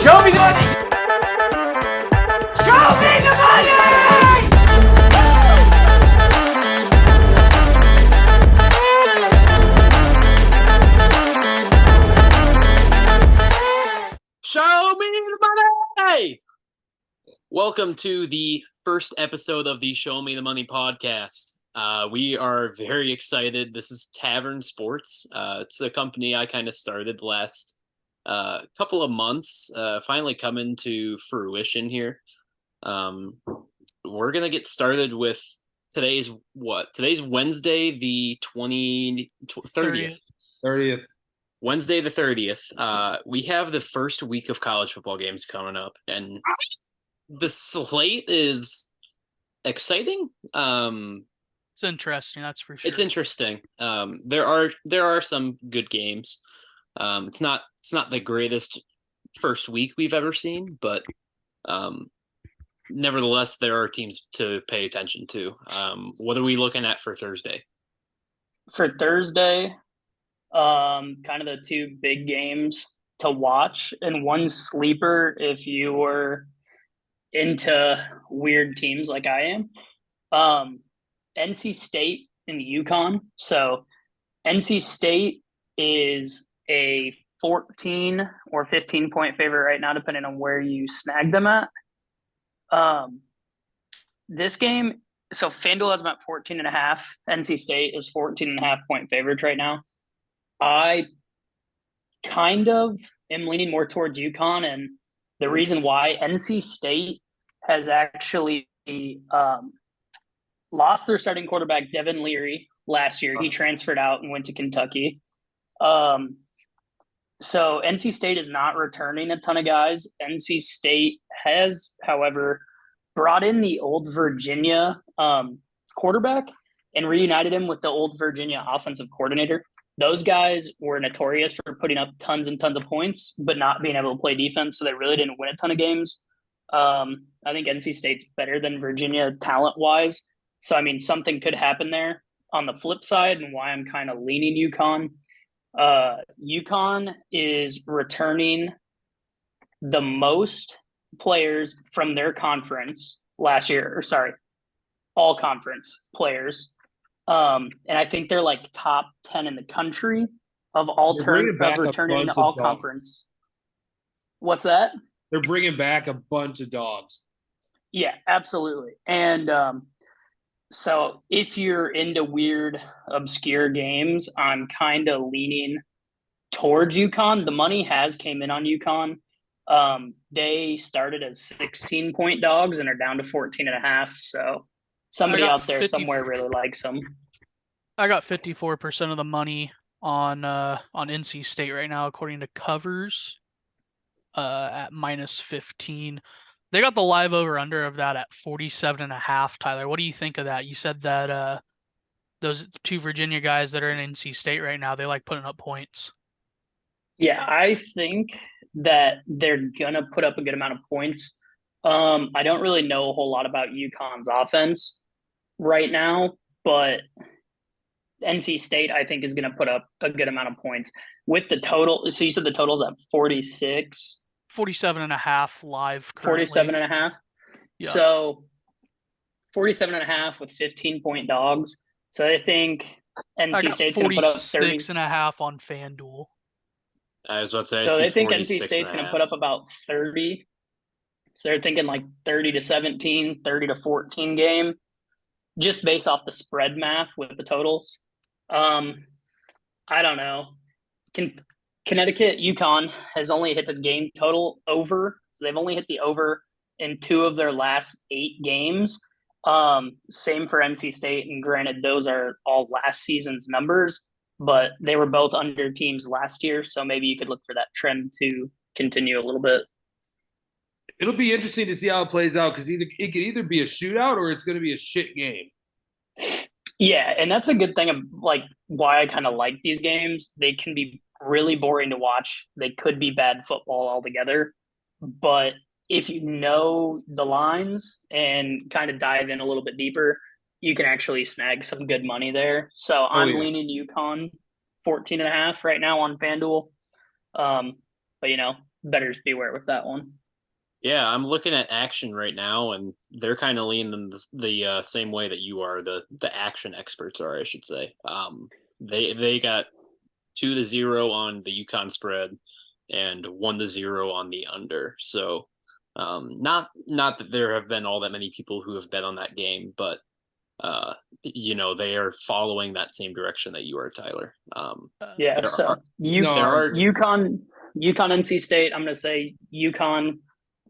Show me the money! Show me the money! Show me the money! Welcome to the first episode of the Show Me the Money podcast. We are very excited. This is Tavern Sports. It's a company I kind of started the last couple of months, finally coming to fruition here. We're going to get started with today's Wednesday, the 30th. 30th. Wednesday the 30th. We have the first week of college football games coming up, and the slate is exciting. It's interesting, that's for sure. It's interesting. There are some good games. It's not the greatest first week we've ever seen, but nevertheless, there are teams to pay attention to. What are we looking at for Thursday? For Thursday, kind of the two big games to watch, and one sleeper if you were into weird teams like I am. NC State and UConn. So NC State is a 14 or 15 point favorite right now, depending on where you snag them at. This game, so FanDuel has them at 14.5. NC State is 14.5 point favorites right now. I kind of am leaning more towards UConn, and the reason why NC State has actually lost their starting quarterback, Devin Leary, last year. He transferred out and went to Kentucky. So NC State is not returning a ton of guys. NC State has, however, brought in the old Virginia quarterback and reunited him with the old Virginia offensive coordinator. Those guys were notorious for putting up tons and tons of points, but not being able to play defense, so they really didn't win a ton of games. I think NC State's better than Virginia talent-wise. So, I mean, something could happen there on the flip side, and why I'm kind of leaning UConn. UConn is returning the most players from their conference last year, all conference players. And I think they're like top 10 in the country of returning all conference. What's that? They're bringing back a bunch of dogs. Yeah, absolutely. And so if you're into weird, obscure games, I'm kind of leaning towards UConn. The money has came in on UConn. They started as 16-point dogs and are down to 14.5. So somebody out there somewhere really likes them. I got 54% of the money on NC State right now, according to Covers, at -15. They got the live over-under of that at 47.5, Tyler. What do you think of that? You said that those two Virginia guys that are in NC State right now, they like putting up points. Yeah, I think that they're going to put up a good amount of points. I don't really know a whole lot about UConn's offense right now, but NC State, I think, is going to put up a good amount of points. With the total, so you said the total's at 46? 47.5 live currently. 47.5? Yeah. So 47.5 with 15-point dogs. So I think NC State's going to put up 46.5 on FanDuel. I was about to say. So they think NC State's going to put up about 30. So they're thinking like 30-17, 30-14 game, just based off the spread math with the totals. I don't know. Connecticut, UConn has only hit the game total over. So they've only hit the over in 2 of their last 8 games. Same for NC State. And granted, those are all last season's numbers, but they were both under teams last year. So maybe you could look for that trend to continue a little bit. It'll be interesting to see how it plays out, because it could either be a shootout or it's going to be a shit game. Yeah, and that's a good thing of like why I kind of like these games. They can be really boring to watch. They could be bad football altogether. But if you know the lines and kind of dive in a little bit deeper, you can actually snag some good money there. So I'm leaning UConn 14.5 right now on FanDuel. But, you know, betters beware with that one. Yeah, I'm looking at action right now, and they're kind of leaning the same way that you are. The action experts are, I should say. They got 2-0 on the UConn spread and 1-0 on the under. So, not that there have been all that many people who have bet on that game, but they are following that same direction that you are, Tyler. Yeah, there so are you there are UConn NC State. I'm going to say UConn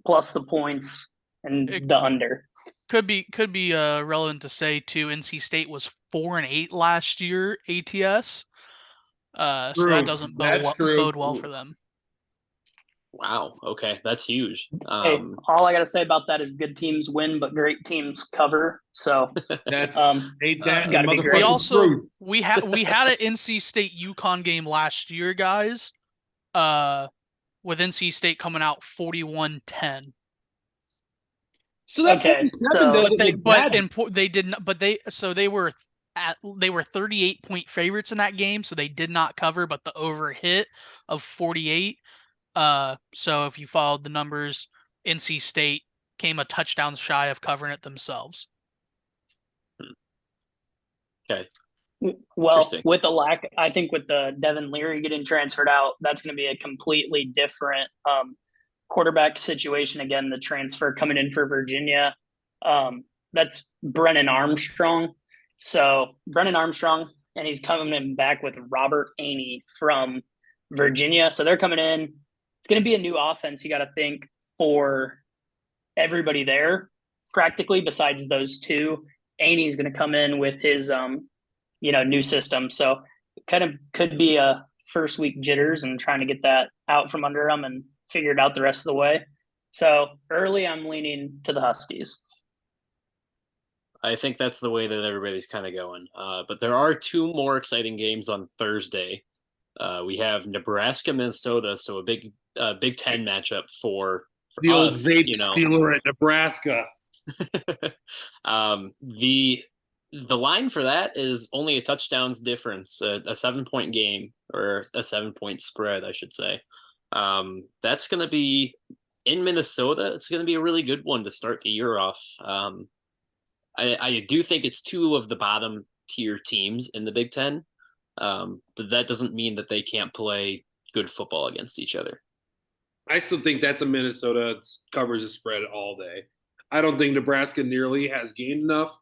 plus the points and the under. Could be relevant to say too. NC State was 4-8 last year ATS, so that doesn't bode well for them. Wow. Okay, that's huge. Hey, all I got to say about that is good teams win, but great teams cover. So That's ain't that gotta be great. We motherfucking also truth. we had an NC State UConn game last year, guys. With NC State coming out 41-10. So that Okay, 47 so- doesn't look bad. They did not, but they were 38-point favorites in that game, so they did not cover, but the over hit of 48. So if you followed the numbers, NC State came a touchdown shy of covering it themselves. Okay. Well, with I think with the Devin Leary getting transferred out, that's going to be a completely different quarterback situation. Again, the transfer coming in for Virginia, that's Brennan Armstrong. So Brennan Armstrong, and he's coming in back with Robert Aney from Virginia. So they're coming in. It's going to be a new offense, you got to think, for everybody there, practically, besides those two. Aney's going to come in with his new system. So it kind of could be a first week jitters and trying to get that out from under them and figure it out the rest of the way. So early, I'm leaning to the Huskies. I think that's the way that everybody's kind of going. But there are two more exciting games on Thursday. We have Nebraska, Minnesota, so a Big Ten matchup for The old us, vape dealer at Nebraska. The line for that is only a touchdowns difference, a 7-point game, or a 7-point spread, I should say. That's going to be in Minnesota. It's going to be a really good one to start the year off. I do think it's two of the bottom tier teams in the Big Ten, but that doesn't mean that they can't play good football against each other. I still think that's a Minnesota covers the spread all day. I don't think Nebraska nearly has gained enough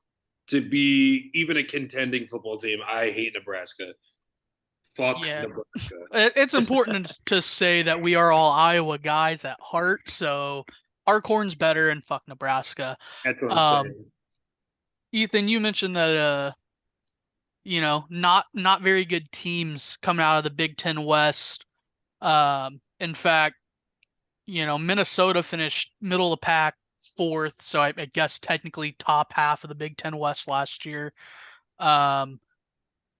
to be even a contending football team. I hate Nebraska. Fuck Nebraska. It's important to say that we are all Iowa guys at heart, so our corn's better and fuck Nebraska. That's what I'm saying. Ethan, you mentioned that not very good teams coming out of the Big Ten West. In fact, Minnesota finished middle of the pack, 4th, so I guess technically top half of the Big Ten West last year. And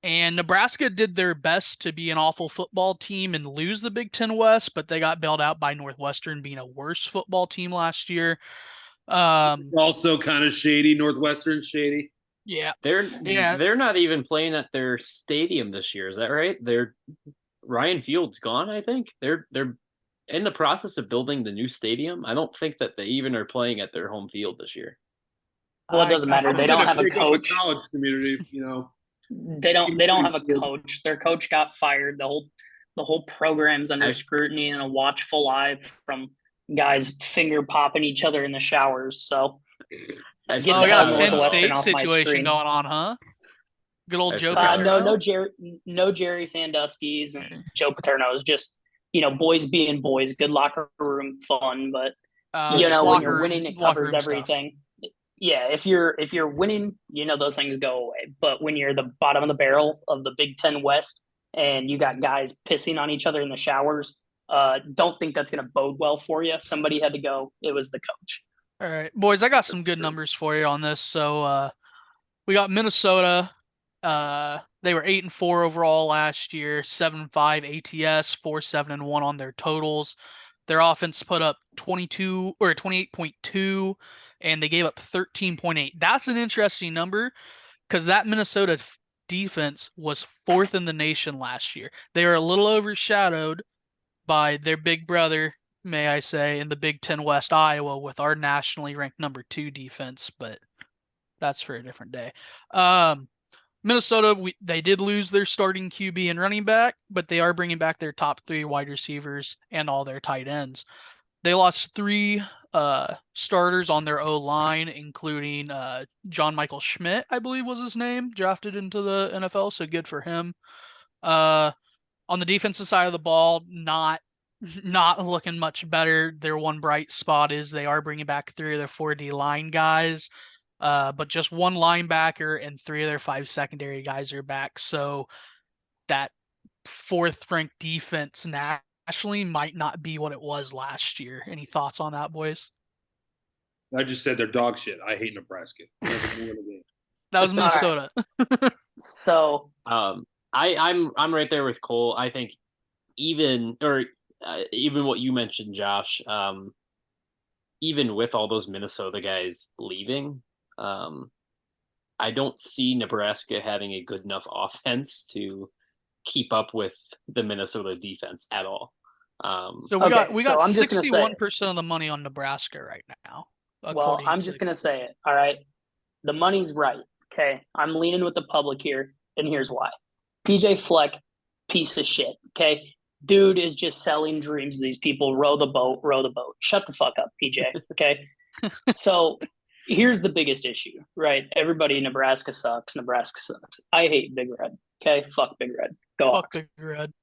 Nebraska did their best to be an awful football team and lose the Big Ten West, but they got bailed out by Northwestern being a worse football team last year. Also kind of shady. Northwestern's shady. Yeah. They're not even playing at their stadium this year. Is that right? Ryan Field's gone, I think. They're in the process of building the new stadium. I don't think that they even are playing at their home field this year. Well, it doesn't matter. They don't have a coach. College community, They don't have a coach. Their coach got fired. The whole program's under scrutiny and a watchful eye from guys finger popping each other in the showers. So we got a Penn State situation going on, huh? Good old Joe Paterno. No Jerry Sandusky's and Joe Paterno's. Just boys being boys. Good locker room fun, but when you're winning, it covers everything. Stuff. Yeah, if you're winning, those things go away. But when you're the bottom of the barrel of the Big Ten West and you got guys pissing on each other in the showers, don't think that's going to bode well for you. Somebody had to go. It was the coach. All right, boys, I got some good numbers for you on this. So we got Minnesota. They were 8-4 overall last year, 7-5 ATS, 4-7-1 on their totals. Their offense put up 28.2, and they gave up 13.8. That's an interesting number because that Minnesota defense was 4th in the nation last year. They were a little overshadowed by their big brother, may I say, in the Big Ten West, Iowa, with our nationally ranked number 2 defense, but that's for a different day. Minnesota, they did lose their starting QB and running back, but they are bringing back their top 3 wide receivers and all their tight ends. They lost 3 starters on their O-line, including John Michael Schmidt, I believe was his name, drafted into the NFL, so good for him. On the defensive side of the ball, not looking much better. Their one bright spot is they are bringing back 3 of their 4D line guys, but just 1 linebacker and 3 of their 5 secondary guys are back. So that 4th ranked defense nationally might not be what it was last year. Any thoughts on that, boys? I just said they're dog shit. I hate Nebraska. That was Minnesota. So I'm right there with Cole. I think even what you mentioned, Josh, even with all those Minnesota guys leaving, I don't see Nebraska having a good enough offense to keep up with the Minnesota defense at all. So we got 61% of the money on Nebraska right now. Well, I'm just gonna say it. All right, the money's right. Okay, I'm leaning with the public here, and here's why. PJ Fleck, piece of shit. Okay, dude is just selling dreams to these people. Row the boat, row the boat. Shut the fuck up, PJ. Okay. So here's the biggest issue, right? Everybody, Nebraska sucks. Nebraska sucks. I hate Big Red. Okay, fuck Big Red. Go Fuck Hawks. Big Red.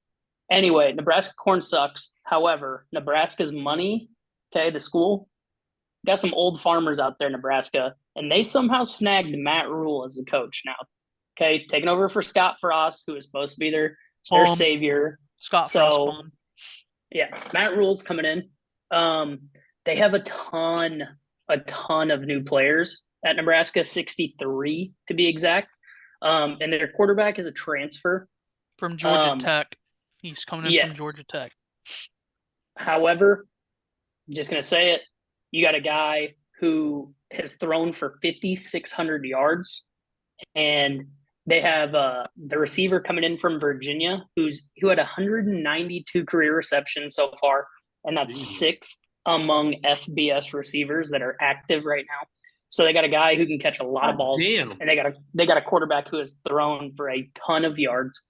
Anyway, Nebraska corn sucks. However, Nebraska's money, okay, the school, got some old farmers out there in Nebraska, and they somehow snagged Matt Rule as the coach now. Okay, taking over for Scott Frost, who is supposed to be their savior. Scott Frost bomb. Yeah, Matt Rule's coming in. They have a ton of new players at Nebraska, 63 to be exact. And their quarterback is a transfer from Georgia Tech. He's coming in from Georgia Tech. However, I'm just going to say it. You got a guy who has thrown for 5,600 yards, and they have the receiver coming in from Virginia who had 192 career receptions so far, and that's 6th among FBS receivers that are active right now. So they got a guy who can catch a lot of balls, and they got a quarterback who has thrown for a ton of yards.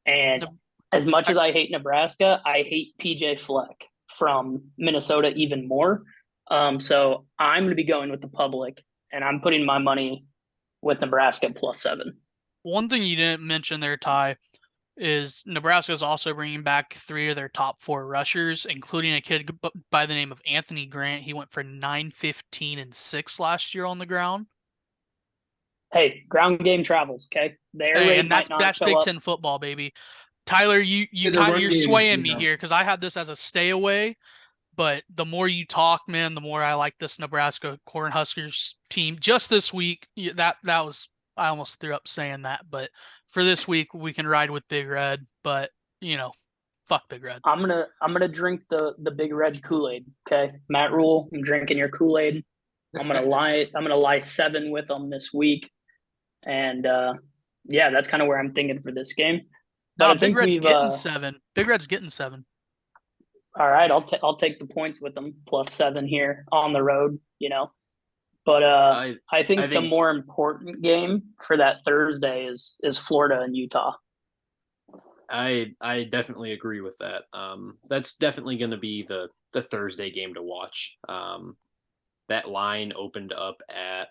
And as much as I hate Nebraska, I hate PJ Fleck from Minnesota even more. So I'm going to be going with the public, and I'm putting my money with Nebraska +7. One thing you didn't mention there, Ty, is Nebraska is also bringing back 3 of their top 4 rushers, including a kid by the name of Anthony Grant. He went for 915 and 6 last year on the ground. Hey, ground game travels, okay? And that's Big Ten football, baby. Tyler, you're swaying me here because I had this as a stay away. But the more you talk, man, the more I like this Nebraska Cornhuskers team. Just this week, that was, I almost threw up saying that, but for this week we can ride with Big Red. But fuck Big Red. I'm gonna drink the Big Red Kool-Aid. Okay, Matt Rule, I'm drinking your Kool-Aid. I'm gonna lie 7 with them this week, and that's kind of where I'm thinking for this game. But Big Red's getting 7. Big Red's getting 7. All right, I'll take the points with them +7 here on the road, But I think the more important game for that Thursday is Florida and Utah. I definitely agree with that. That's definitely going to be the Thursday game to watch. That line opened up at.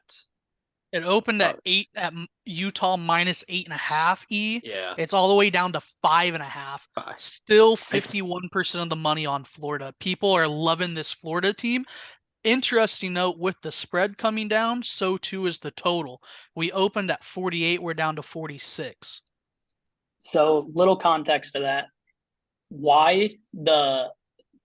It opened at 8 at Utah -8.5 E. Yeah. It's all the way down to 5.5. Still 51% of the money on Florida. People are loving this Florida team. Interesting note, with the spread coming down, so too is the total. We opened at 48, we're down to 46. So little context to that. Why the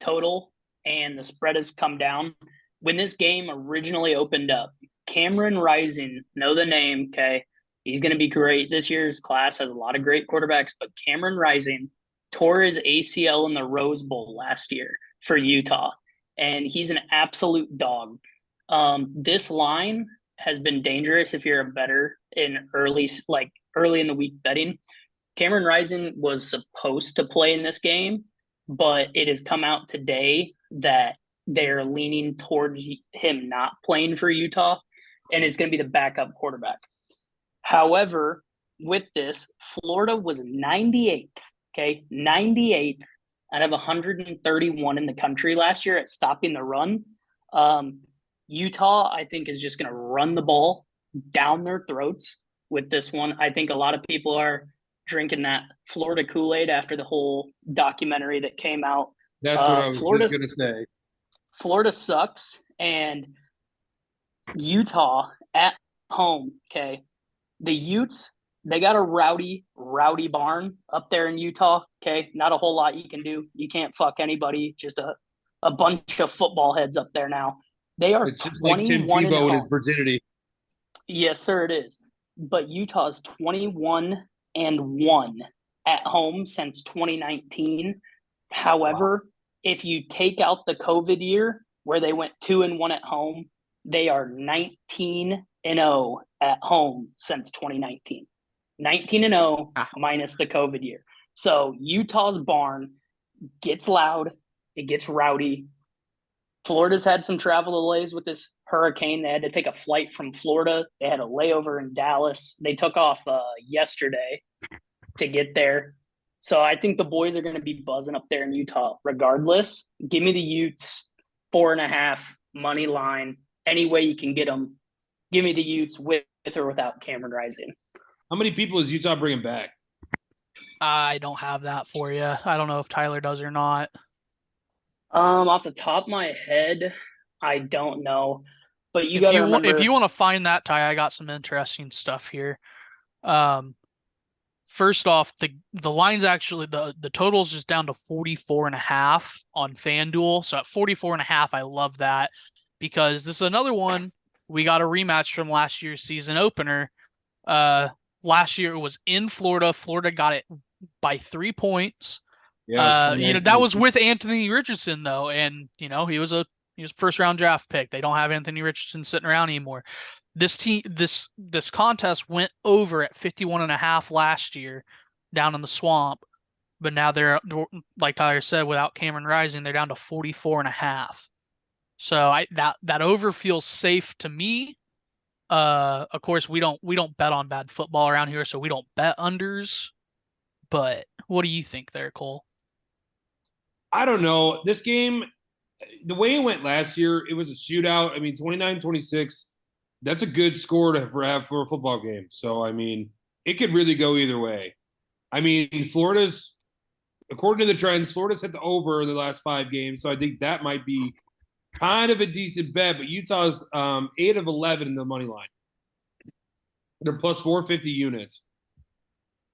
total and the spread has come down. When this game originally opened up, Cameron Rising, know the name, okay? He's going to be great. This year's class has a lot of great quarterbacks, but Cameron Rising tore his ACL in the Rose Bowl last year for Utah, and he's an absolute dog. This line has been dangerous if you're a bettor in early in the week betting. Cameron Rising was supposed to play in this game, but it has come out today that they're leaning towards him not playing for Utah, and it's going to be the backup quarterback. However, with this, Florida was 98th, okay? 98th out of 131 in the country last year at stopping the run. Utah, I think, is just going to run the ball down their throats with this one. I think a lot of people are drinking that Florida Kool-Aid after the whole documentary that came out. That's what I was just going to say. Florida sucks, and Utah at home, okay? The Utes, they got a rowdy barn up there in Utah, okay? Not a whole lot you can do. You can't fuck anybody, just a bunch of football heads up there now. They are it's just like Tim 21 Tebow and his virginity. Yes, sir, it is. But Utah's 21-1 at home since 2019. However, if you take out the COVID year where they went 2-1 at home, they are 19-0 at home since 2019. 19-0 minus the COVID year. So Utah's barn gets loud, it gets rowdy. Florida's had some travel delays with this hurricane. They had to take a flight from Florida. They had a layover in Dallas. They took off yesterday to get there. So I think the boys are going to be buzzing up there in Utah regardless. Give me the Utes, 4.5 money line. Any way you can get them. Give me the Utes with or without Cameron Rising. How many people is Utah bringing back? I don't have that for you. I don't know if Tyler does or not. Off the top of my head, I don't know. But you got to remember, if you want to find that, Ty, I got some interesting stuff here. First off, the line's actually the total's just down to 44.5 on FanDuel. So at 44.5, I love that because this is another one. We got a rematch from last year's season opener. Last year it was in Florida. Florida got it by 3 points. Yeah, that was with Anthony Richardson though, and he was a first round draft pick. They don't have Anthony Richardson sitting around anymore. This contest went over at 51.5 last year down in the swamp, but now they're, like Tyler said, without Cameron Rising, they're down to 44.5. So that over feels safe to me. Of course we don't bet on bad football around here, so we don't bet unders. But what do you think there, Cole? I don't know. This game, the way it went last year, it was a shootout. I mean, 29-26, that's a good score to have for a football game. So, I mean, it could really go either way. I mean, according to the trends, Florida's hit the over in the last 5 games. So I think that might be kind of a decent bet. But Utah's 8 of 11 in the money line. They're plus 450 units.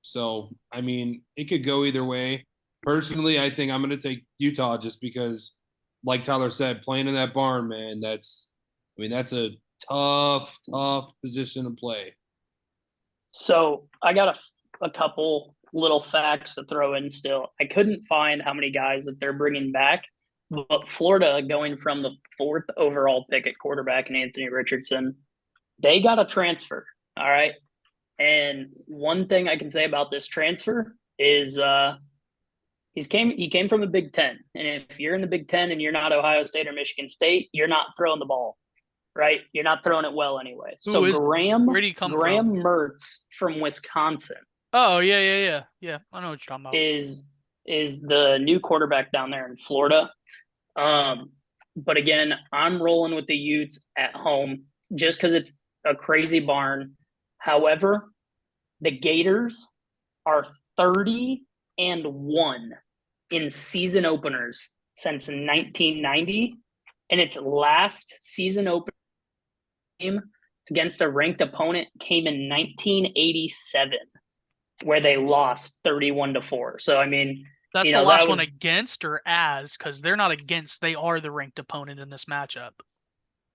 So, I mean, it could go either way. Personally, I think I'm going to take Utah just because, like Tyler said, playing in that barn, man, that's a tough position to play. So I got a couple little facts to throw in still. I couldn't find how many guys that they're bringing back, but Florida going from the 4th overall pick at quarterback in Anthony Richardson, they got a transfer, all right? And one thing I can say about this transfer is he came from the Big Ten. And if you're in the Big Ten and you're not Ohio State or Michigan State, you're not throwing the ball, right? You're not throwing it well anyway. So Graham Mertz from Wisconsin. Oh, yeah. I know what you're talking about. Is the new quarterback down there in Florida. But again, I'm rolling with the Utes at home just because it's a crazy barn. However, the Gators are 30-1 in season openers since 1990, and its last season opener game against a ranked opponent came in 1987, where they lost 31-4. So I mean, that's the last one against or as, because they're not against; they are the ranked opponent in this matchup.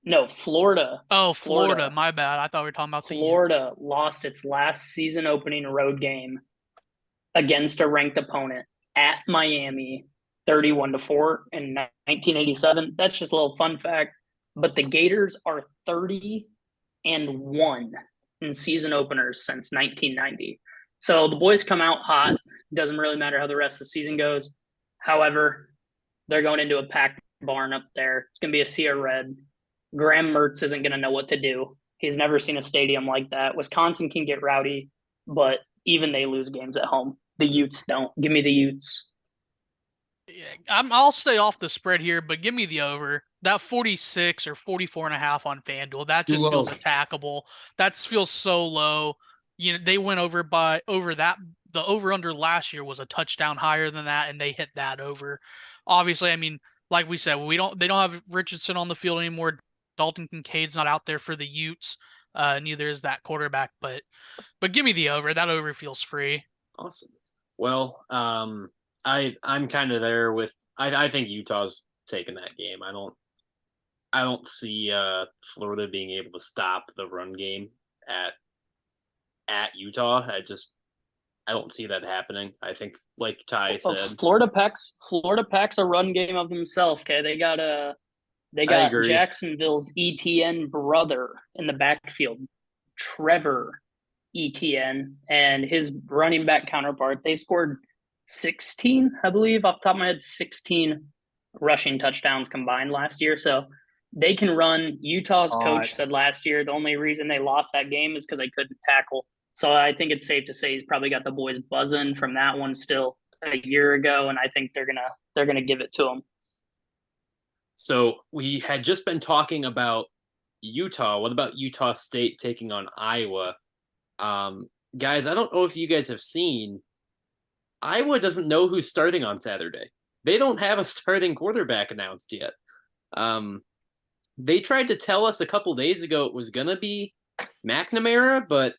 No, Florida. Oh, Florida. My bad. I thought we were talking about Florida lost its last season opening road game against a ranked opponent at Miami, 31-4 in 1987. That's just a little fun fact. But the Gators are 30-1 in season openers since 1990. So the boys come out hot. Doesn't really matter how the rest of the season goes. However, they're going into a packed barn up there. It's going to be a sea of red. Graham Mertz isn't going to know what to do. He's never seen a stadium like that. Wisconsin can get rowdy, but even they lose games at home. The Utes don't. Give me the Utes. Yeah, I'll stay off the spread here, but give me the over. That 46 or 44.5 on FanDuel, that just feels attackable. That feels so low. They went over that. The over under last year was a touchdown higher than that, and they hit that over. Obviously, I mean, like we said, they don't have Richardson on the field anymore. Dalton Kincaid's not out there for the Utes. Neither is that quarterback, but give me the over. That over feels free. Awesome. Well, I'm kind of there with. I think Utah's taking that game. I don't see Florida being able to stop the run game at Utah. I don't see that happening. I think, like Ty said, Florida packs a run game of themselves. Okay, they got Jacksonville's ETN brother in the backfield, Trevor ETN, and his running back counterpart. They scored 16, I believe, off the top of my head, 16 rushing touchdowns combined last year. So they can run. Utah's coach said last year the only reason they lost that game is because they couldn't tackle. So I think it's safe to say he's probably got the boys buzzing from that one still a year ago, and I think they're gonna give it to him. So we had just been talking about Utah. What about Utah State taking on Iowa? Guys, I don't know if you guys have seen, Iowa doesn't know who's starting on Saturday. They don't have a starting quarterback announced yet. They tried to tell us a couple days ago it was going to be McNamara, but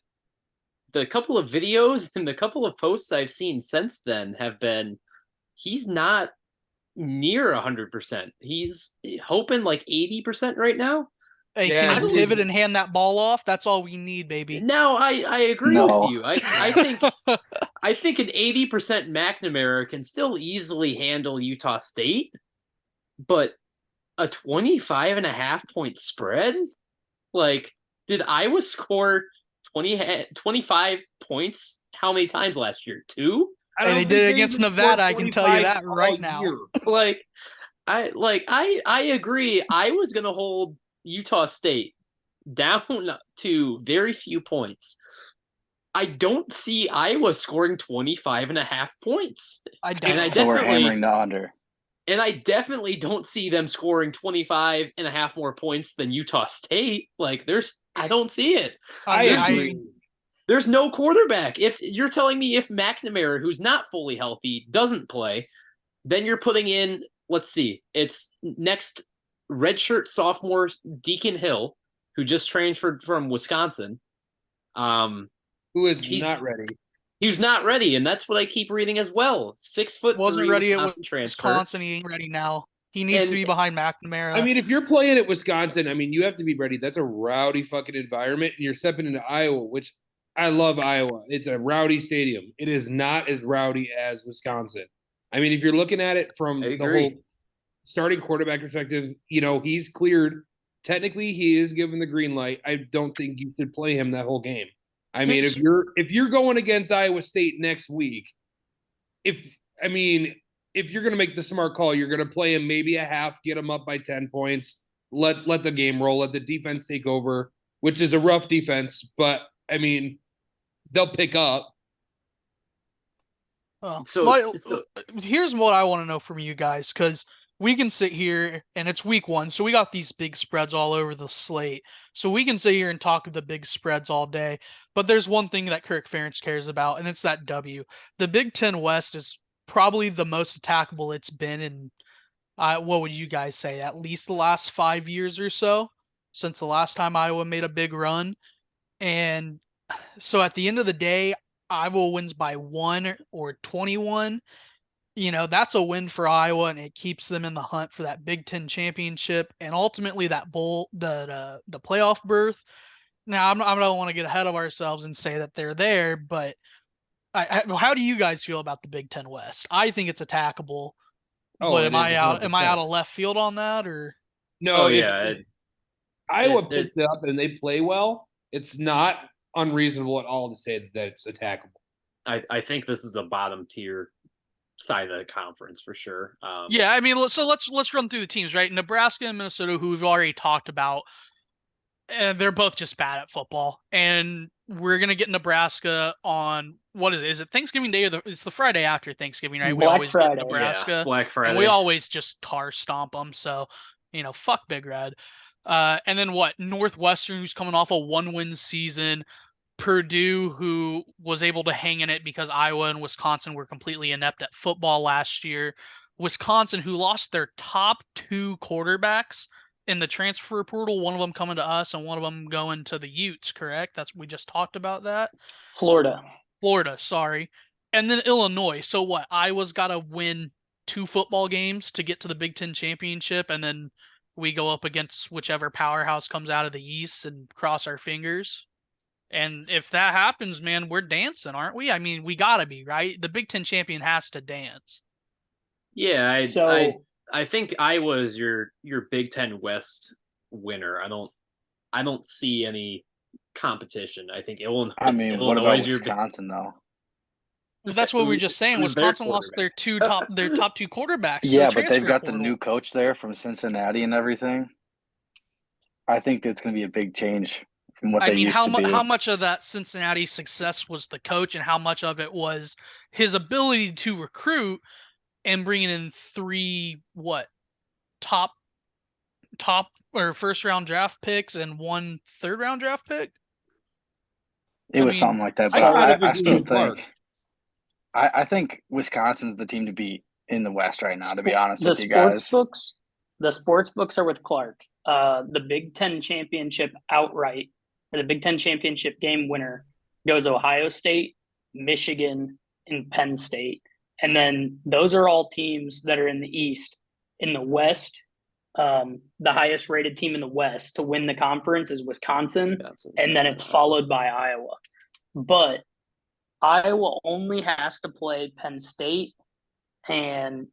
the couple of videos and the couple of posts I've seen since then have been, he's not near 100%. He's hoping like 80% right now. Hey, can he pivot and hand that ball off? That's all we need, baby. No, I agree with you. I think I think an 80% McNamara can still easily handle Utah State, but a 25.5 point spread? Like, did Iowa score 25 points how many times last year? 2? And they did it against Nevada, I can tell you that right now. I agree. I was gonna hold Utah State down to very few points. I don't see Iowa scoring 25.5 points. So we're hammering the under. And I definitely don't see them scoring 25.5 more points than Utah State. Like, I don't see it. There's no quarterback. If you're telling me if McNamara, who's not fully healthy, doesn't play, then you're putting in, let's see, it's next redshirt sophomore Deacon Hill, who just transferred from Wisconsin. Who is not ready. He's not ready, and that's what I keep reading as well. 6'3" wasn't ready Wisconsin at transfer. Wisconsin, he ain't ready now. He needs to be behind McNamara. I mean, if you're playing at Wisconsin, I mean, you have to be ready. That's a rowdy fucking environment, and you're stepping into Iowa, which I love Iowa. It's a rowdy stadium. It is not as rowdy as Wisconsin. I mean, if you're looking at it from the whole starting quarterback perspective, he's cleared. Technically, he is given the green light. I don't think you should play him that whole game. I mean, if you're going against Iowa State next week, if you're going to make the smart call, you're going to play him maybe a half, get him up by 10 points, let the game roll, let the defense take over, which is a rough defense, but I mean, they'll pick up. Here's what I want to know from you guys, because we can sit here, and it's week 1, so we got these big spreads all over the slate. So we can sit here and talk of the big spreads all day. But there's one thing that Kirk Ferentz cares about, and it's that W. The Big Ten West is probably the most attackable it's been in, what would you guys say, at least the last 5 years or so, since the last time Iowa made a big run. And so at the end of the day, Iowa wins by 1 or 21. That's a win for Iowa, and it keeps them in the hunt for that Big Ten championship and ultimately that bowl, the playoff berth. Now, I don't want to get ahead of ourselves and say that they're there, but how do you guys feel about the Big Ten West? I think it's attackable. But am I out of left field on that, or? No, Iowa picks it up and they play well. It's not unreasonable at all to say that it's attackable. I think this is a bottom tier side of the conference for sure. Yeah, I mean, so let's run through the teams, right? Nebraska and Minnesota, who we've already talked about, and they're both just bad at football. And we're gonna get Nebraska on what is it? Is it Thanksgiving Day or it's the Friday after Thanksgiving, right? We Black always Friday. get Nebraska, Yeah, Black Friday, and we always just tar stomp them. So, fuck Big Red. And then what? Northwestern, who's coming off a 1-win season. Purdue, who was able to hang in it because Iowa and Wisconsin were completely inept at football last year. Wisconsin, who lost their top 2 quarterbacks in the transfer portal, one of them coming to us and one of them going to the Utes, correct? We just talked about that. Florida, sorry. And then Illinois. So what? Iowa's got to win 2 football games to get to the Big Ten championship, and then we go up against whichever powerhouse comes out of the East and cross our fingers. And if that happens, man, we're dancing, aren't we? I mean, we gotta be, right? The Big Ten champion has to dance. Yeah, I think Iowa is your Big Ten West winner. I don't see any competition. I think Illinois. I mean, what about Wisconsin though? That's what we were just saying. Wisconsin lost their top 2 quarterbacks. Yeah, but they've got the new coach there from Cincinnati and everything. I think it's going to be a big change from what they used to be. How much of that Cincinnati success was the coach, and how much of it was his ability to recruit and bringing in 3 top or first round draft picks and 1 third round draft pick? It was something like that. But I still think I think Wisconsin's the team to beat in the West right now, to be honest with you guys. The sports books are with Clark. The Big Ten championship outright, or the Big Ten championship game winner, goes Ohio State, Michigan, and Penn State. And then those are all teams that are in the East. In the West, the highest rated team in the West to win the conference is Wisconsin, and then it's followed by Iowa. But Iowa only has to play Penn State, and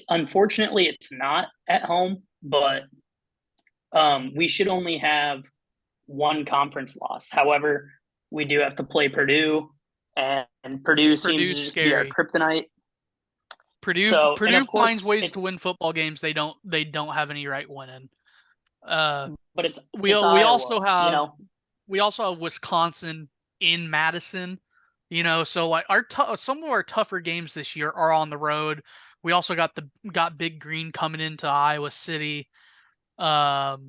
unfortunately it's not at home, but we should only have 1 conference loss. However, we do have to play Purdue, and Purdue seems to be our kryptonite. Purdue finds ways to win football games they don't have any right winning. But we also have Wisconsin in Madison, so like some of our tougher games this year are on the road. We also got Big Green coming into Iowa City. We got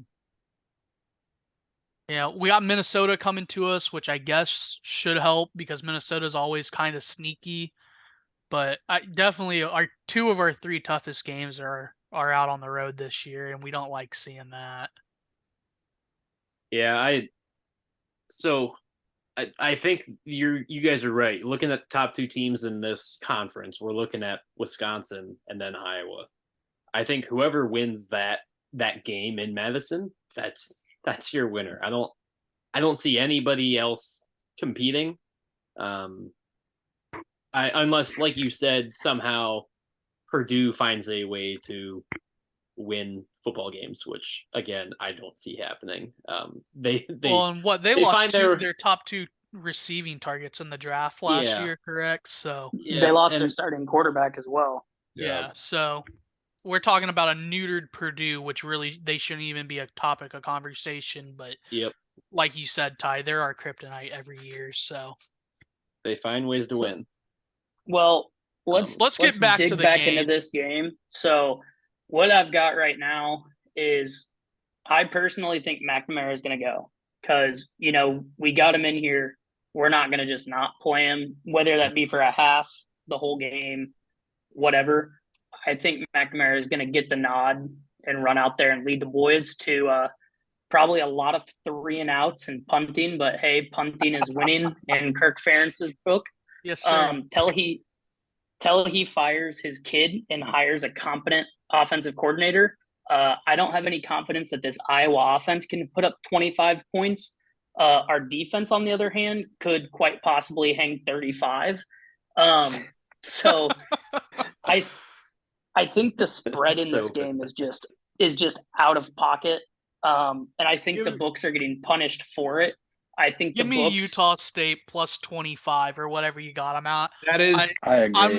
Minnesota coming to us, which I guess should help because Minnesota's always kind of sneaky. But definitely 2 of our 3 toughest games are out on the road this year, and we don't like seeing that. Yeah, I think you guys are right. Looking at the top 2 teams in this conference, we're looking at Wisconsin and then Iowa. I think whoever wins that game in Madison, that's your winner. I don't see anybody else competing. Unless, like you said, somehow Purdue finds a way to win football games, which again I don't see happening. They lost their top 2 receiving targets in the draft last year, correct? So they lost their starting quarterback as well. Yeah, so we're talking about a neutered Purdue, which really they shouldn't even be a topic of conversation. But like you said, Ty, they're our kryptonite every year, so they find ways to win. Well, let's get back to the game. Into this game. So what I've got right now is I personally think McNamara is going to go because, we got him in here. We're not going to just not play him, whether that be for a half, the whole game, whatever. I think McNamara is going to get the nod and run out there and lead the boys to probably a lot of 3 and outs and punting. But, hey, punting is winning in Kirk Ferentz's book. Yes, sir. Till he fires his kid and hires a competent offensive coordinator. I don't have any confidence that this Iowa offense can put up 25 points. Our defense, on the other hand, could quite possibly hang 35. So I think the spread in this game is just out of pocket. And I think the books are getting punished for it. I think Give the me books, Utah State plus 25 or whatever you got them at. That is, I agree. I'm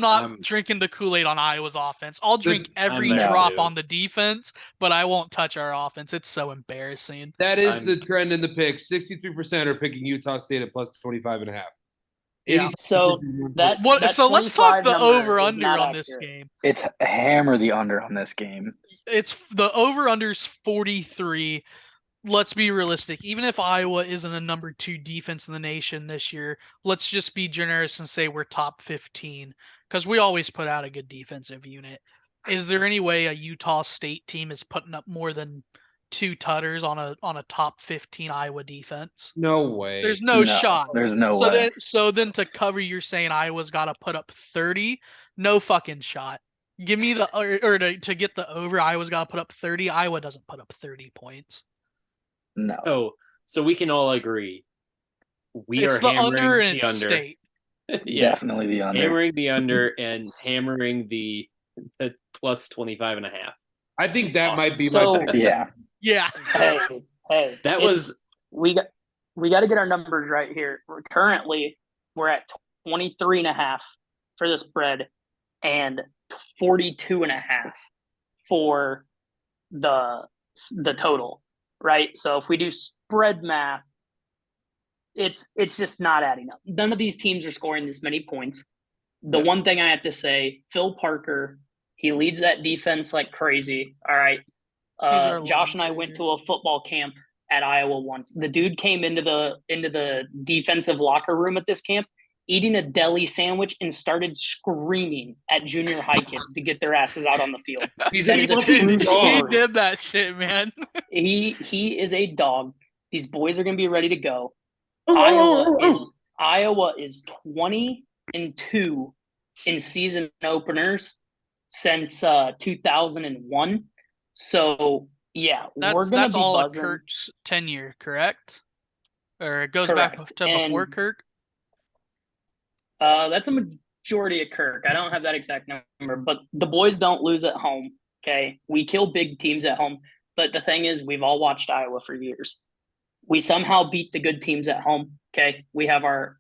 not drinking the Kool-Aid on Iowa's offense. I'll drink every drop on the defense, but I won't touch our offense. It's so embarrassing. that is the trend in the picks. 63% are picking Utah State at plus 25.5. Yeah. So So let's talk the over-under on this accurate. game. It's hammer the under on this game. It's the over-under's 43. Let's be realistic. Even if Iowa isn't a number 2 defense in the nation this year, let's just be generous and say we're top 15 because we always put out a good defensive unit. Is there any way a Utah State team is putting up more than 2 tutters on a top 15 Iowa defense? No way. There's no shot. There's no way. So then to cover, you're saying Iowa's got to put up 30? No fucking shot. Give me to get the over, Iowa's got to put up 30. Iowa doesn't put up 30 points. No. So we can all agree It's the under and it's State. Yeah, definitely the under. Hammering the under and hammering the plus 25.5. I think that might be So- my pick. Yeah. Hey, That was we got to get our numbers right here. We're at 23.5 for the spread and 42.5 for the total, right? So if we do spread math, it's just not adding up. None of these teams are scoring this many points. The one thing I have to say, Phil Parker, he leads that defense like crazy. All right. Josh and I went to a football camp at Iowa once. The dude came into the defensive locker room at this camp, eating a deli sandwich and started screaming at junior high kids to get their asses out on the field. He did that shit, man. He is a dog. These boys are going to be ready to go. Iowa is 20-2 in season openers since 2001. So yeah, we're going to be that's all buzzing. Kirk's tenure, correct? Or it goes Correct. back to before Kirk? That's a majority of Kirk. I don't have that exact number, but the boys don't lose at home. Okay, we kill big teams at home, but the thing is, we've all watched Iowa for years. We somehow beat the good teams at home. Okay, we have our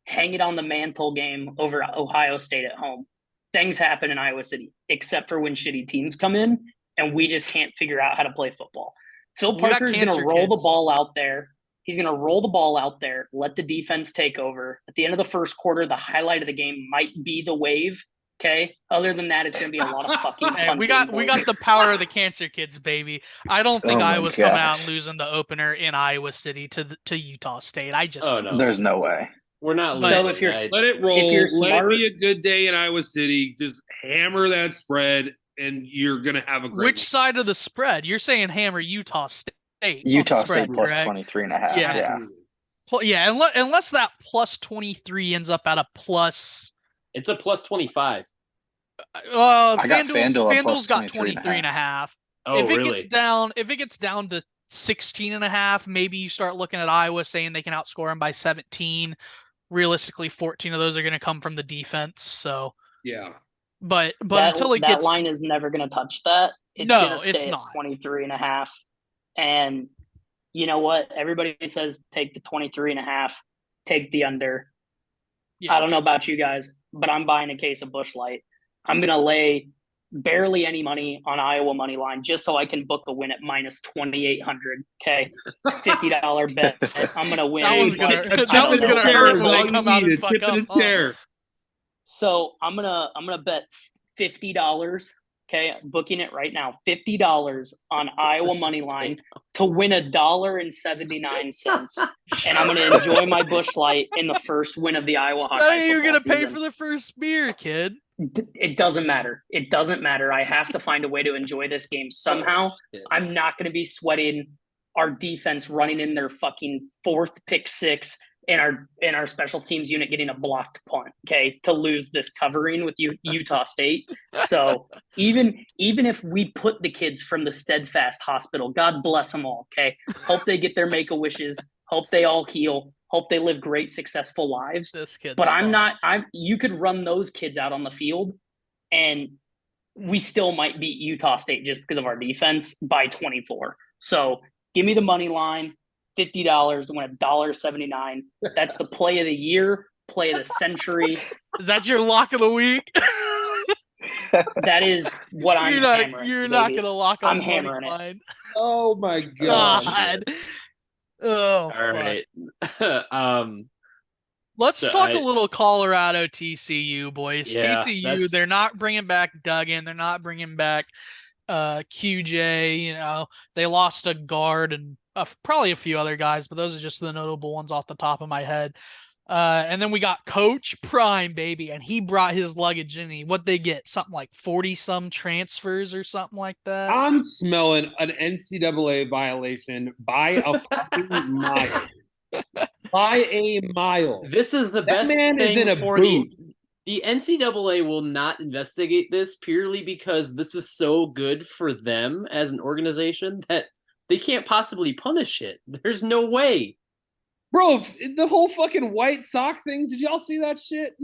hang it on the mantle game over Ohio State at home. Things happen in Iowa City, except for when shitty teams come in, and we just can't figure out how to play football. Phil Parker is going to roll the ball out there. He's going to roll the ball out there, let the defense take over. At the end of the first quarter, the highlight of the game might be the wave. Okay. Other than that, it's going to be a lot of fucking punting. We got the power of the cancer kids, baby. I don't think Iowa's coming out and losing the opener in Iowa City to Utah State. There's no way. We're not losing. So if you're let it roll, if you're smart, let it be a good day in Iowa City. Just hammer that spread, and you're going to have a great. Which side of the spread? You're saying hammer Utah State. Utah spread, State plus correct? 23.5. Yeah, unless that plus 23 ends up at a plus. It's a plus 25. FanDuel's got 23.5. Oh, if it really? gets down to 16.5, maybe you start looking at Iowa saying they can outscore them by 17. Realistically, 14 of those are going to come from the defense. So yeah, but until it gets, that line is never going to touch that. It's not 23.5. And you know what? Everybody says take the 23.5, take the under. Yeah. I don't know about you guys, but I'm buying a case of Busch Light. I'm going to lay barely any money on Iowa money line just so I can book a win at minus 2,800. Okay, $50 bet. I'm going to win. That one's going to hurt when they come out and fuck up. So I'm gonna bet $50. Okay, booking it right now. $50 on Iowa money line to win $1.79, and I'm gonna enjoy my Busch Light in the first win of the Iowa Hawkeye football You're gonna season. pay for the first beer, kid. It doesn't matter. It doesn't matter. I have to find a way to enjoy this game somehow. I'm not gonna be sweating our defense running in their fucking fourth pick six and our special teams unit getting a blocked punt, okay, to lose this covering with Utah State. So even if we put the kids from the Steadfast Hospital, God bless them all, okay? Hope they get their Make-A-Wishes. Hope they all heal. Hope they live great, successful lives. But you could run those kids out on the field, and we still might beat Utah State just because of our defense by 24. So give me the money line. $50 to win $1.79. That's the play of the year, play of the century. Is that your lock of the week? That is what I'm hammering. You're not gonna lock on I'm hammering line. it. Oh my god. Oh, All right. Let's talk a little Colorado TCU, boys. Yeah, TCU, they're not bringing back Duggan. They're not bringing back QJ. You know, they lost a guard and probably a few other guys, but those are just the notable ones off the top of my head. And then we got Coach Prime, baby, and he brought his luggage in. What they get? Something like 40-some transfers or something like that? I'm smelling an NCAA violation by a fucking mile. By a mile. This is the best thing for the NCAA will not investigate this purely because this is so good for them as an organization that they can't possibly punish it. There's no way. Bro, the whole fucking white sock thing, did y'all see that shit?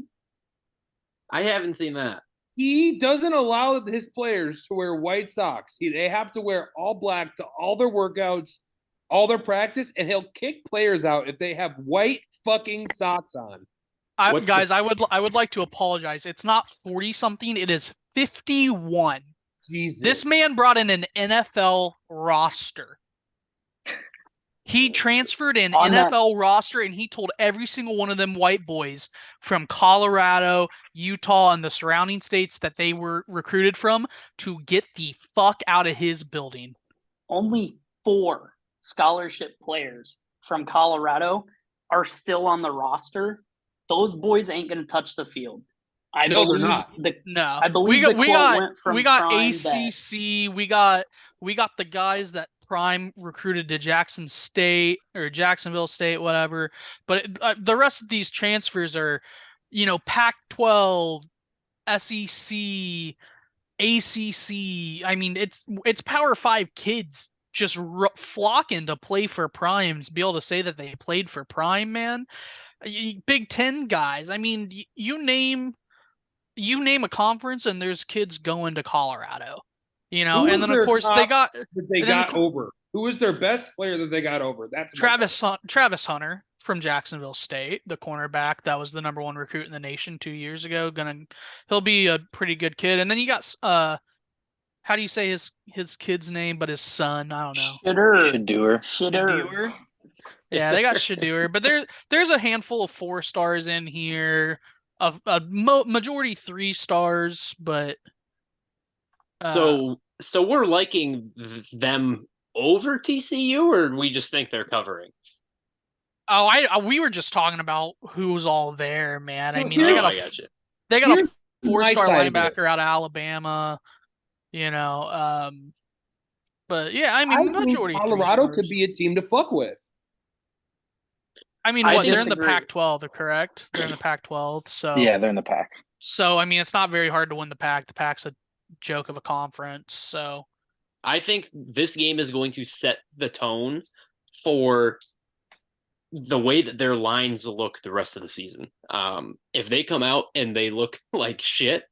I haven't seen that. He doesn't allow his players to wear white socks. They have to wear all black to all their workouts, all their practice, and he'll kick players out if they have white fucking socks on. I would like to apologize. It's not 40-something. It is 51. Jesus. This man brought in an NFL roster. He transferred an NFL roster, and he told every single one of them white boys from Colorado, Utah, and the surrounding states that they were recruited from to get the fuck out of his building. Only 4 scholarship players from Colorado are still on the roster. Those boys ain't going to touch the field. No, they're not. No, I believe we got ACC. We got the guys that Prime recruited to Jackson State or Jacksonville State, whatever. But the rest of these transfers are, Pac-12, SEC, ACC. I mean, it's Power 5 kids just flocking to play for Prime. To be able to say that they played for Prime, man. Big Ten guys. I mean, you name a conference and there's kids going to Colorado, and then of course they got over. Who was their best player that they got over? That's Travis Hunter from Jacksonville State, the cornerback that was the number 1 recruit in the nation 2 years ago. He'll be a pretty good kid. And then you got how do you say his kid's name? But his son, I don't know. Shedeur. Yeah, they got Shedeur, but there's a handful of 4 stars in here, a majority 3 stars, but so we're liking them over TCU, or we just think they're covering? We were just talking about who's all there, man. So I mean, they got a 4-star linebacker out of Alabama, but yeah, I mean, majority Colorado could be a team to fuck with. I mean, they're in the Pac-12, they're correct? They're in the Pac-12, so... Yeah, they're in the Pac. So, I mean, it's not very hard to win the Pac. The Pac's a joke of a conference, so... I think this game is going to set the tone for the way that their lines look the rest of the season. If they come out and they look like shit,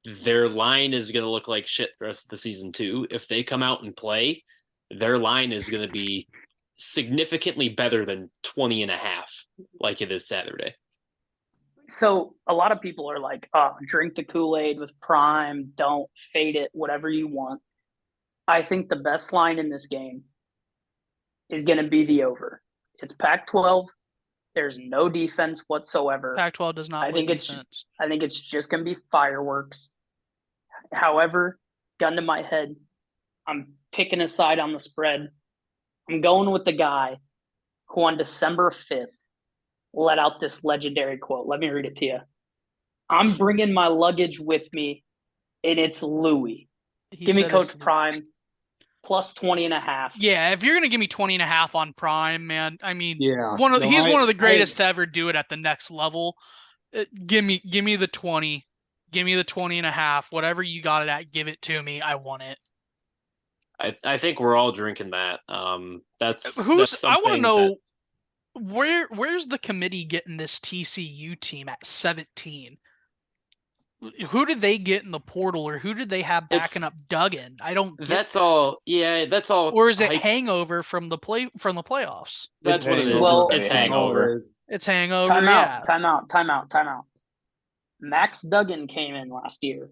their line is going to look like shit the rest of the season too. If they come out and play, their line is going to be significantly better than 20.5 like it is Saturday. So a lot of people are like, drink the Kool-Aid with Prime, don't fade it, whatever you want. I think the best line in this game is going to be the over. It's Pac-12. There's no defense whatsoever. Pac-12 does not play defense. I think it's just going to be fireworks. However, gun to my head, I'm picking a side on the spread. I'm going with the guy who on December 5th let out this legendary quote. Let me read it to you. I'm bringing my luggage with me, and it's Louis. Give me Coach Prime plus 20.5. Yeah, if you're going to give me 20.5 on Prime, man, I mean, yeah, he's one of the greatest to ever do it at the next level. Give me the 20. Give me the 20.5. Whatever you got it at, give it to me. I want it. I think we're all drinking that. That's I want to know where's the committee getting this TCU team at 17? who did they get in the portal, or who did they have backing up Duggan? I don't get That's that. all. Yeah, that's all. Or is it hangover from the playoffs? That's what it is. Well, it's hangover. It's hangover. Time Yeah. out. Max Duggan came in last year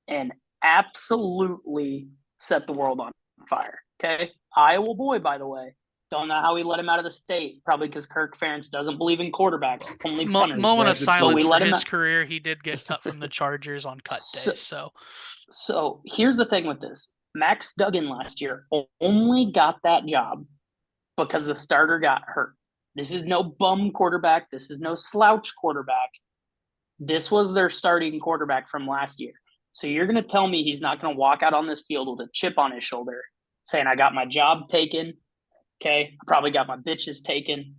and absolutely set the world on fire. Okay, Iowa boy, by the way. Don't know how we let him out of the state. Probably because Kirk Ferentz doesn't believe in quarterbacks, only punters. Moment of silence for his out. career. He did get cut from the Chargers on cut day. So here's the thing with this. Max Duggan last year only got that job because the starter got hurt. This is no bum quarterback. This is no slouch quarterback. This was their starting quarterback from last year. So you're going to tell me he's not going to walk out on this field with a chip on his shoulder saying, I got my job taken. Okay, I probably got my bitches taken.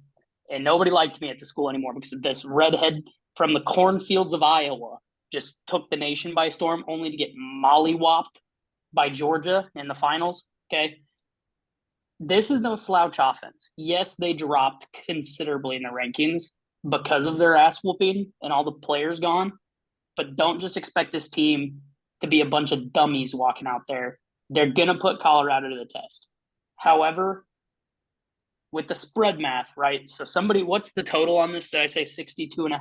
And nobody liked me at the school anymore because this redhead from the cornfields of Iowa just took the nation by storm only to get mollywopped by Georgia in the finals. Okay. This is no slouch offense. Yes, they dropped considerably in the rankings because of their ass whooping and all the players gone. But don't just expect this team to be a bunch of dummies walking out there. They're going to put Colorado to the test. However, with the spread math, right? So what's the total on this? Did I say 62.5?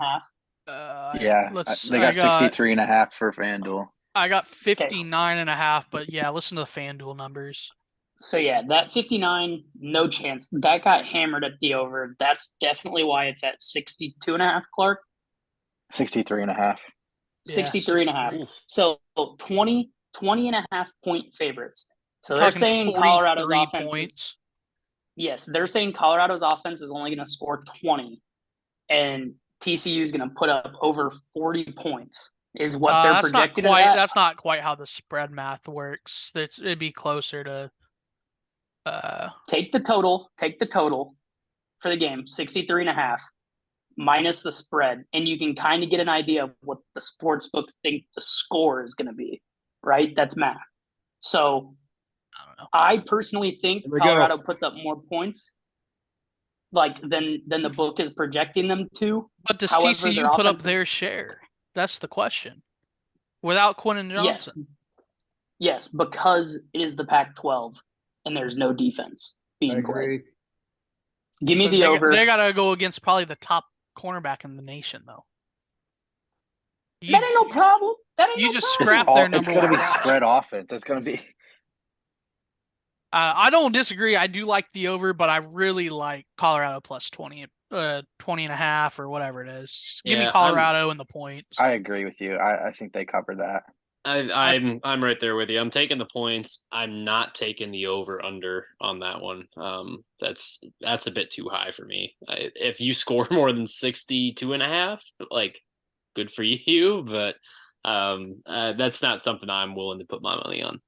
Yeah, they got 63.5 for FanDuel. I got 59.5, but yeah, listen to the FanDuel numbers. So yeah, that 59, no chance. That got hammered at the over. That's definitely why it's at 62.5, Clark. 63.5. 63.5. So 20 and a half point favorites. So they're saying Colorado's offense is, yes, they're saying Colorado's offense is only going to score 20, and TCU is going to put up over 40 points. Is what they're projecting. That's not quite how the spread math works. It'd be closer to. Take the total for the game, 63.5, minus the spread, and you can kind of get an idea of what the sports books think the score is going to be, right? That's math. So I don't know. I personally think Colorado puts up more points than the book is projecting them to. But does TCU put up their share? That's the question. Without Quentin Johnson. Yes, because it is the Pac-12 and there's no defense being played. Give me the over. They got to go against probably the top cornerback in the nation, though. That ain't no problem. You just scrap their number one. It's going to be spread offense. It's going to be. I don't disagree. I do like the over, but I really like Colorado plus 20 and a half or whatever it is. Just give me Colorado and the points. I agree with you. I think they cover that. I'm right there with you. I'm taking the points. I'm not taking the over under on that one. That's a bit too high for me. If you score more than 62.5, like, good for you, but that's not something I'm willing to put my money on.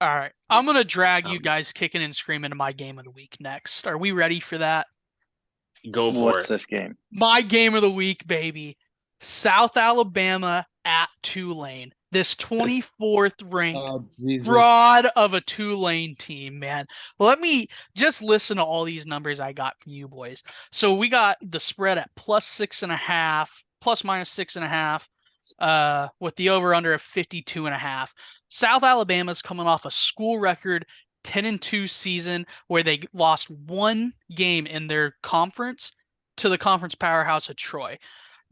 All right, I'm gonna drag you guys kicking and screaming to my game of the week next. Are we ready for that? Go for it. What's this game? My game of the week, baby. South Alabama at Tulane. This 24th ranked fraud of a Tulane team, man. Let me just listen to all these numbers I got from you boys. So we got the spread at plus 6.5, plus minus 6.5, with the over under of 52.5. South Alabama's coming off a school record 10-2 season where they lost one game in their conference to the conference powerhouse of Troy.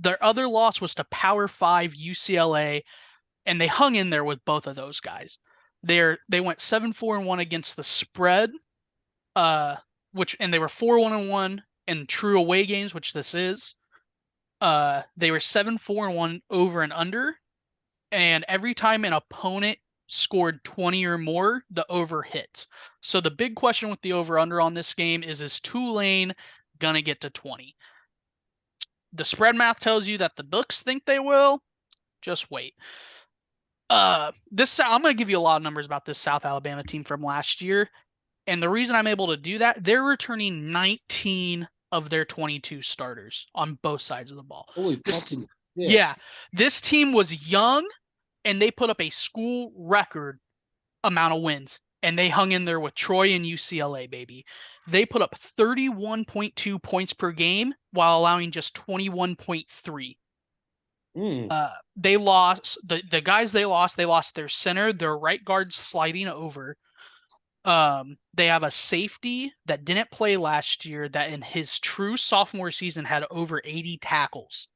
Their other loss was to Power 5 UCLA, and they hung in there with both of those guys. They went 7-4-1 against the spread, and they were 4-1-1 in true away games, which this is. They were 7-4-1 over and under, and every time an opponent scored 20 or more, the over hits. So the big question with the over-under on this game is Tulane going to get to 20? The spread math tells you that the books think they will. Just wait. I'm going to give you a lot of numbers about this South Alabama team from last year. And the reason I'm able to do that, they're returning 19 of their 22 starters on both sides of the ball. Holy fucking shit. Yeah. This team was young, and they put up a school record amount of wins. And they hung in there with Troy and UCLA, baby. They put up 31.2 points per game while allowing just 21.3. They lost the guys they lost their center, their right guard sliding over. They have a safety that didn't play last year that in his true sophomore season had over 80 tackles.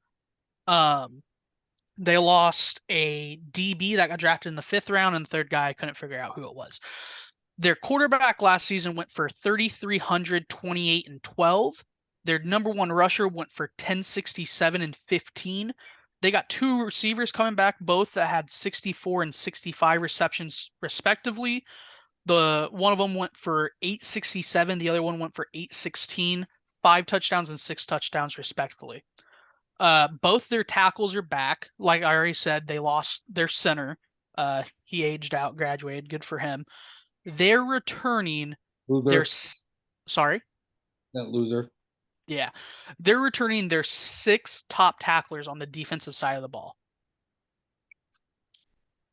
They lost a DB that got drafted in the 5th round, and the third guy I couldn't figure out who it was. Their quarterback last season went for 3,300, 28 and 12. Their number one rusher went for 1067 and 15. They got 2 receivers coming back, both that had 64 and 65 receptions respectively. One of them went for 867, the other one went for 816, 5 touchdowns and 6 touchdowns respectively. Both their tackles are back. Like I already said, they lost their center. He aged out, graduated. Good for him. They're returning their sorry? That loser. Yeah. They're returning their 6 top tacklers on the defensive side of the ball.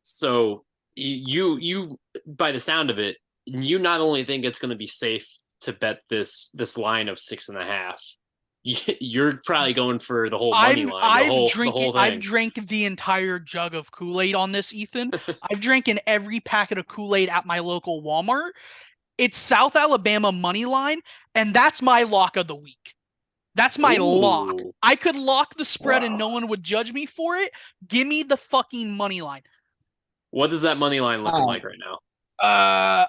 So you by the sound of it, you not only think it's going to be safe to bet this line of 6.5, you're probably going for the whole money line. I've drank the entire jug of Kool-Aid on this, Ethan. I've drinking every packet of Kool-Aid at my local Walmart. It's South Alabama money line, and that's my lock of the week. That's my lock. I could lock the spread and no one would judge me for it. Give me the fucking money line. What is that money line looking like right now?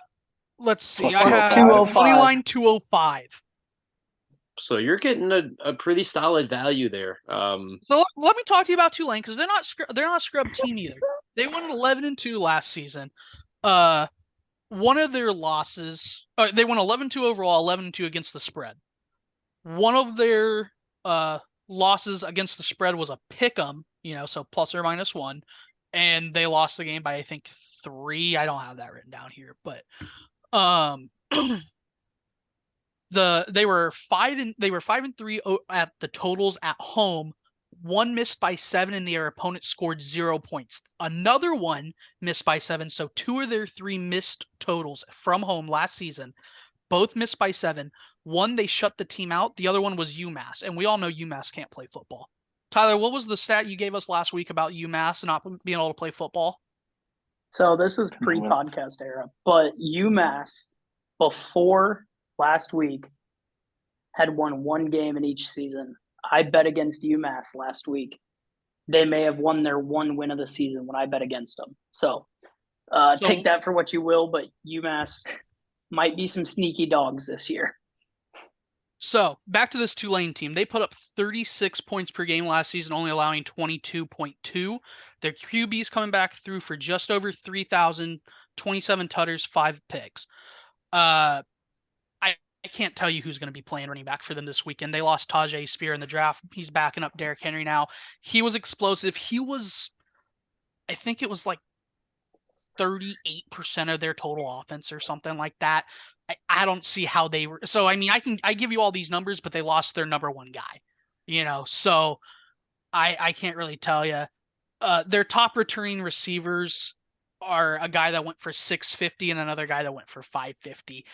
Let's see. Plus I have 205. money line 205. So you're getting a pretty solid value there. So let me talk to you about Tulane, because they're not a scrub team either. They won 11-2 last season. One of their losses, they won 11-2 overall, 11-2 against the spread. One of their losses against the spread was a pick'em, so plus or minus 1, and they lost the game by I think 3. I don't have that written down here, but they were 5-3 at the totals at home. One missed by 7, and their opponent scored 0 points. Another one missed by 7, so 2 of their 3 missed totals from home last season, both missed by 7. One, they shut the team out. The other one was UMass, and we all know UMass can't play football. Tyler, what was the stat you gave us last week about UMass not being able to play football? So this was pre-podcast era, but UMass before last week had won 1 game in each season. I bet against UMass last week. They may have won their 1 win of the season when I bet against them. So take that for what you will, but UMass might be some sneaky dogs this year. So back to this Tulane team. They put up 36 points per game last season, only allowing 22.2. Their QB's coming back through for just over 3,000, 27 tutters, 5 picks. I can't tell you who's going to be playing running back for them this weekend. They lost Tajay Spear in the draft. He's backing up Derrick Henry now. He was explosive. I think it was like 38% of their total offense or something like that. I don't see how they were. So, I mean, I give you all these numbers, but they lost their number 1 guy, so I can't really tell you. Their top returning receivers are a guy that went for 650 and another guy that went for 550.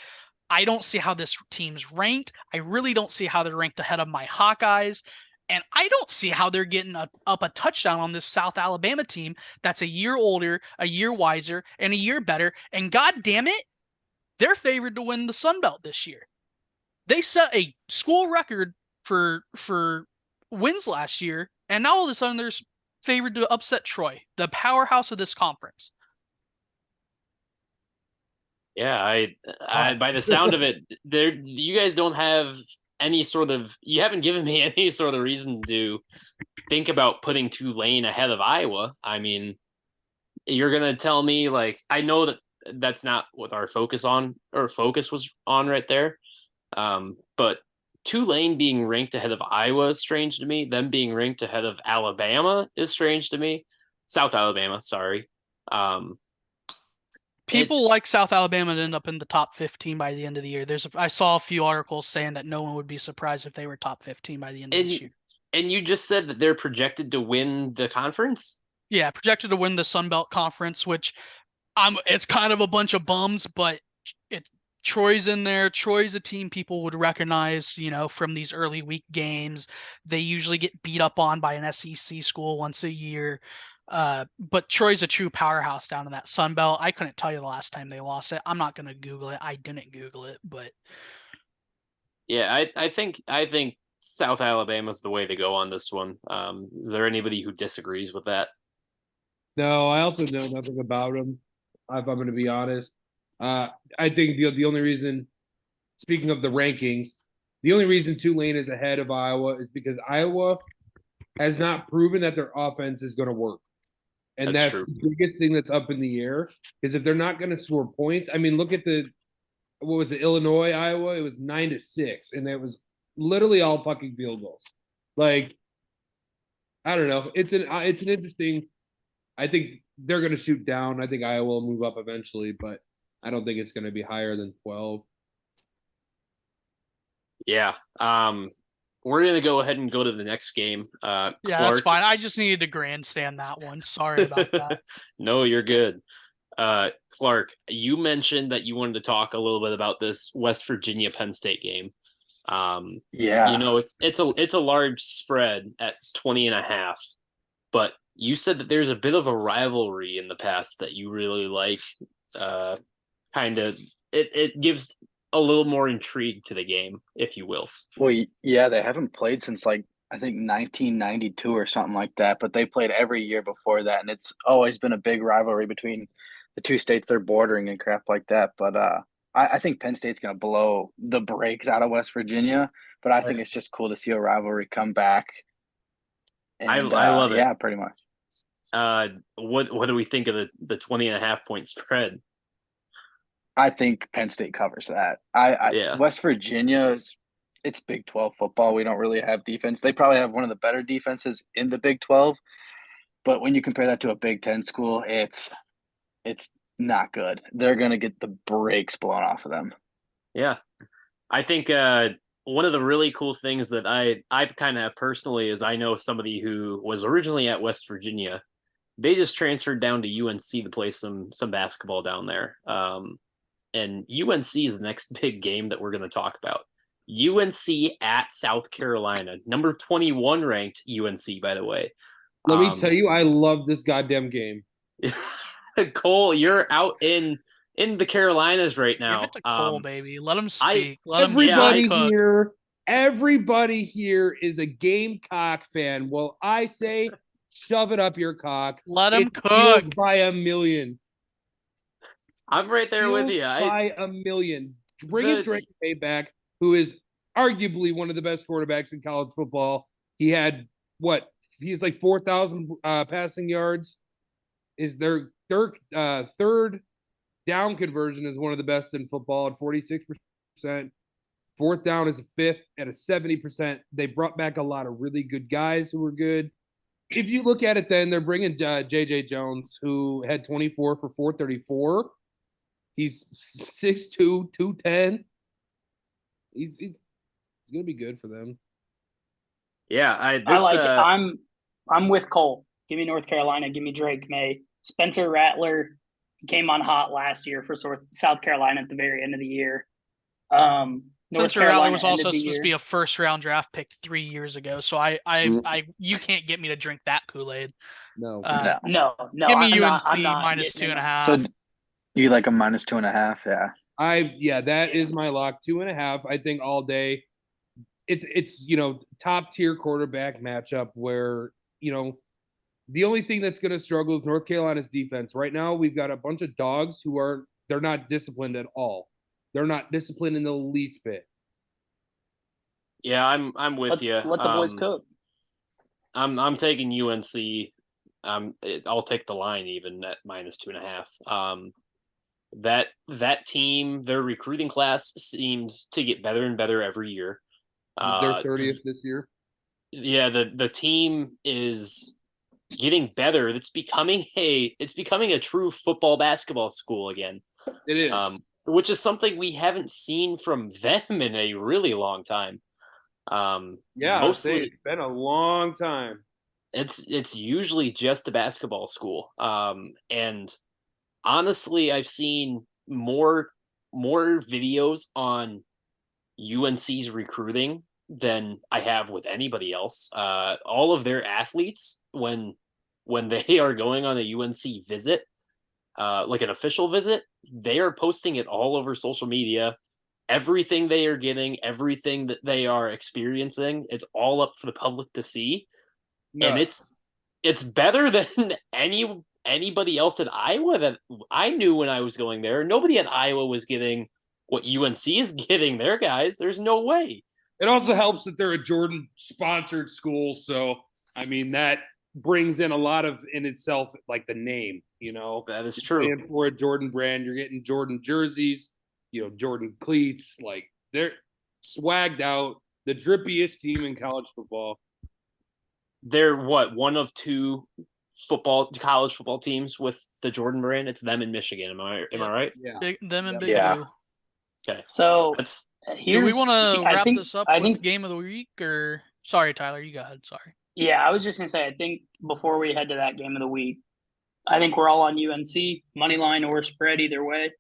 I don't see how this team's ranked. I really don't see how they're ranked ahead of my Hawkeyes. And I don't see how they're getting up a touchdown on this South Alabama team that's a year older, a year wiser, and a year better. And God damn it, they're favored to win the Sun Belt this year. They set a school record for wins last year, and now all of a sudden they're favored to upset Troy, the powerhouse of this conference. Yeah, I by the sound of it, you guys don't have you haven't given me any sort of reason to think about putting Tulane ahead of Iowa. I mean, you're going to tell me, I know that's not what our focus was on right there. But Tulane being ranked ahead of Iowa is strange to me. Them being ranked ahead of Alabama is strange to me. South Alabama, sorry. People like South Alabama to end up in the top 15 by the end of the year. I saw a few articles saying that no one would be surprised if they were top 15 by the end of this year. And you just said that they're projected to win the conference? Yeah, projected to win the Sun Belt Conference, which it's kind of a bunch of bums, but Troy's in there. Troy's a team people would recognize, from these early week games. They usually get beat up on by an SEC school once a year. But Troy's a true powerhouse down in that Sun Belt. I couldn't tell you the last time they lost it. I'm not going to Google it. I didn't Google it, but yeah, I think South Alabama's the way to go on this one. Is there anybody who disagrees with that? No, I also know nothing about them, if I'm going to be honest. I think the only reason, speaking of the rankings, the only reason Tulane is ahead of Iowa is because Iowa has not proven that their offense is going to work. And that's true. The biggest thing that's up in the air, is if they're not going to score points. I mean, look at what was it, Illinois, Iowa? It was 9-6, and it was literally all fucking field goals. Like, I don't know. It's an interesting. I think they're going to shoot down. I think Iowa will move up eventually, but I don't think it's going to be higher than 12. Yeah. We're going to go ahead and go to the next game. yeah, Clark... that's fine. I just needed to grandstand that one. Sorry about that. No, you're good. Clark, you mentioned that you wanted to talk a little bit about this West Virginia Penn State game. Yeah. It's a large spread at 20.5, but you said that there's a bit of a rivalry in the past that you really like. It gives a little more intrigue to the game, if you will. Well, yeah, they haven't played since I think 1992 or something like that, but they played every year before that, and it's always been a big rivalry between the two states they're bordering and crap like that. But I think Penn State's going to blow the brakes out of West Virginia, but I think it's just cool to see a rivalry come back. And, I love it. Yeah, pretty much. What do we think of the 20.5 point spread? I think Penn State covers that. Yeah. West Virginia it's Big 12 football. We don't really have defense. They probably have one of the better defenses in the Big 12, but when you compare that to a Big 10 school, it's not good. They're going to get the brakes blown off of them. Yeah. I think one of the really cool things that I kind of personally is I know somebody who was originally at West Virginia. They just transferred down to UNC to play some basketball down there. And UNC is the next big game that we're going to talk about. UNC at South Carolina, number 21 ranked UNC, by the way. Let me tell you, I love this goddamn game. Cole, you're out in the Carolinas right now. Give it to Cole, baby. Let him speak. Everybody here is a Gamecock fan. Well, I say, shove it up your cock. Let him cook by a million. I'm right there with you. By a million. Bring Drake May back, who is arguably one of the best quarterbacks in college football. He had He's like 4,000 passing yards. Is their third down conversion is one of the best in football at 46%. Fourth down is a fifth at a 70%. They brought back a lot of really good guys who were good. If you look at it, then they're bringing J.J. Jones, who had 24 for 434. He's 6'2", 210. He's gonna be good for them. Yeah, I like it. I'm with Cole. Give me North Carolina. Give me Drake May. Spencer Rattler came on hot last year for South Carolina at the very end of the year. Spencer Rattler was also supposed to be a first-round draft pick 3 years ago, so you can't get me to drink that Kool-Aid. No. Give me UNC minus 2.5. So you like a minus 2.5? Yeah. That is my lock. 2.5. I think all day. It's top tier quarterback matchup where the only thing that's going to struggle is North Carolina's defense. Right now, we've got a bunch of dogs they're not disciplined at all. They're not disciplined in the least bit. Yeah, I'm with you. Let the boys cook. I'm taking UNC. I'll take the line even at minus 2.5. That team, their recruiting class seems to get better and better every year. They're 30th this year. Yeah, the team is getting better. It's becoming a true football basketball school again. It is. Which is something we haven't seen from them in a really long time. Mostly it's been a long time. It's usually just a basketball school. And honestly, I've seen more more videos on UNC's recruiting than I have with anybody else. All of their athletes, when they are going on a UNC visit, like an official visit, they are posting it all over social media. Everything they are getting, everything that they are experiencing, it's all up for the public to see. No. And it's better than anybody else in Iowa that I knew when I was going there. Nobody at Iowa was getting what UNC is getting their guys. There's no way. It also helps that they're a Jordan sponsored school, so I mean that brings in a lot of in itself, like the name. That is You're true. paying for a Jordan brand, you're getting Jordan jerseys, Jordan cleats. Like they're swagged out, the drippiest team in college football. They're one of two college football teams with the Jordan brand. It's them in Michigan. Am I right? Yeah. Them and Big Yeah. U. Okay. So That's Do we want to wrap this up with think, game of the week, or sorry, Tyler, you go ahead. Sorry. yeah, I was just gonna say, I think before we head to that game of the week, I think we're all on UNC money line or spread either way.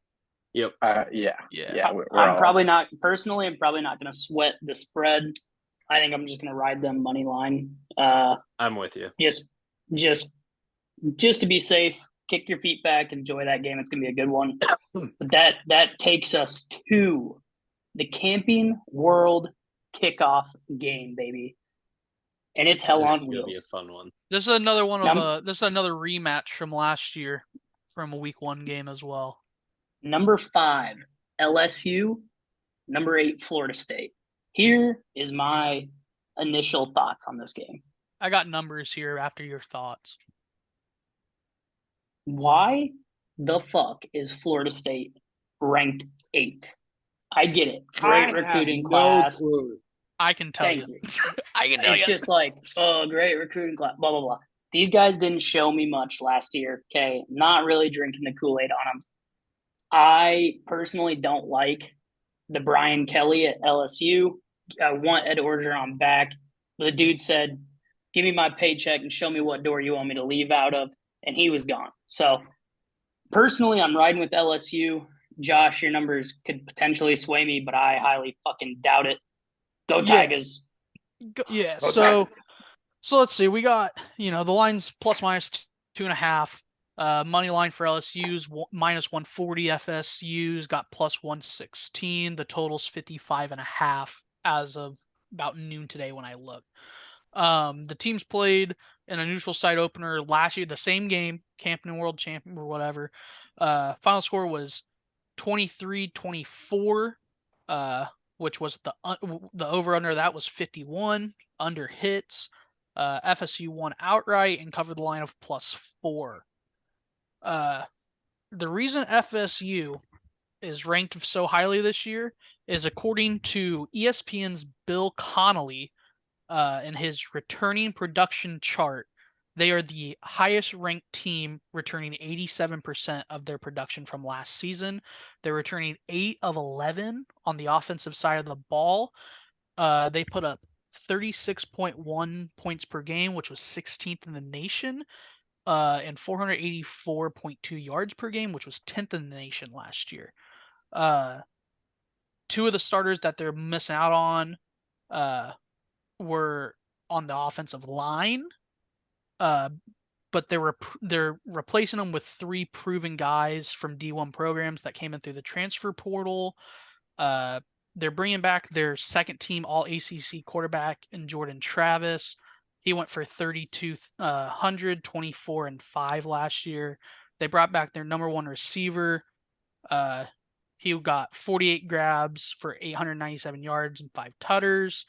yep. Yeah. Yeah. We're I'm all- probably not personally. I'm probably not gonna sweat the spread. I think I'm just gonna ride them money line. I'm with you. Just to be safe, kick your feet back, enjoy that game. It's gonna be a good one. But that takes us to the Camping World kickoff game, baby, and it's hell This on is gonna be a wheels. fun one. This is another one Num- of this is another rematch from last year, from a week 1 game as well. Number 5, LSU. Number 8, Florida State. Here is my initial thoughts on this game. I got numbers here after your thoughts. Why the fuck is Florida State ranked 8th? I get it. Great recruiting class. Clue. I can tell Thank you. you. I can tell It's you. just like, oh, great recruiting class, blah, blah, blah. These guys didn't show me much last year, okay? Not really drinking the Kool-Aid on them. I personally don't like the Brian Kelly at LSU. I want Ed Orgeron back. But the dude said, give me my paycheck and show me what door you want me to leave out of. And he was gone. So personally, I'm riding with LSU. Josh, your numbers could potentially sway me, but I highly fucking doubt it. Go Yeah. Tigers. Yeah. Okay. So let's see. We got the line's plus minus 2.5. Money line for LSU's minus 140. FSU's got plus 116. The total's 55.5 as of about noon today when I looked. The teams played in a neutral site opener last year, the same game, Camping World Champion or whatever. Final score was 23-24, which was the over under that was 51. Under hits, FSU won outright and covered the line of +4. The reason FSU is ranked so highly this year is according to ESPN's Bill Connolly, in his returning production chart. They are the highest ranked team, returning 87% of their production from last season. They're returning 8 of 11 on the offensive side of the ball. They put up 36.1 points per game, which was 16th in the nation, and 484.2 yards per game, which was 10th in the nation last year. Two of the starters that they're missing out on were on the offensive line, but they're replacing them with 3 proven guys from D1 programs that came in through the transfer portal. They're bringing back their second team All ACC quarterback in Jordan Travis. He went for 3,200, 24 and 5 last year. They brought back their number 1 receiver. He got 48 grabs for 897 yards and 5 tutters.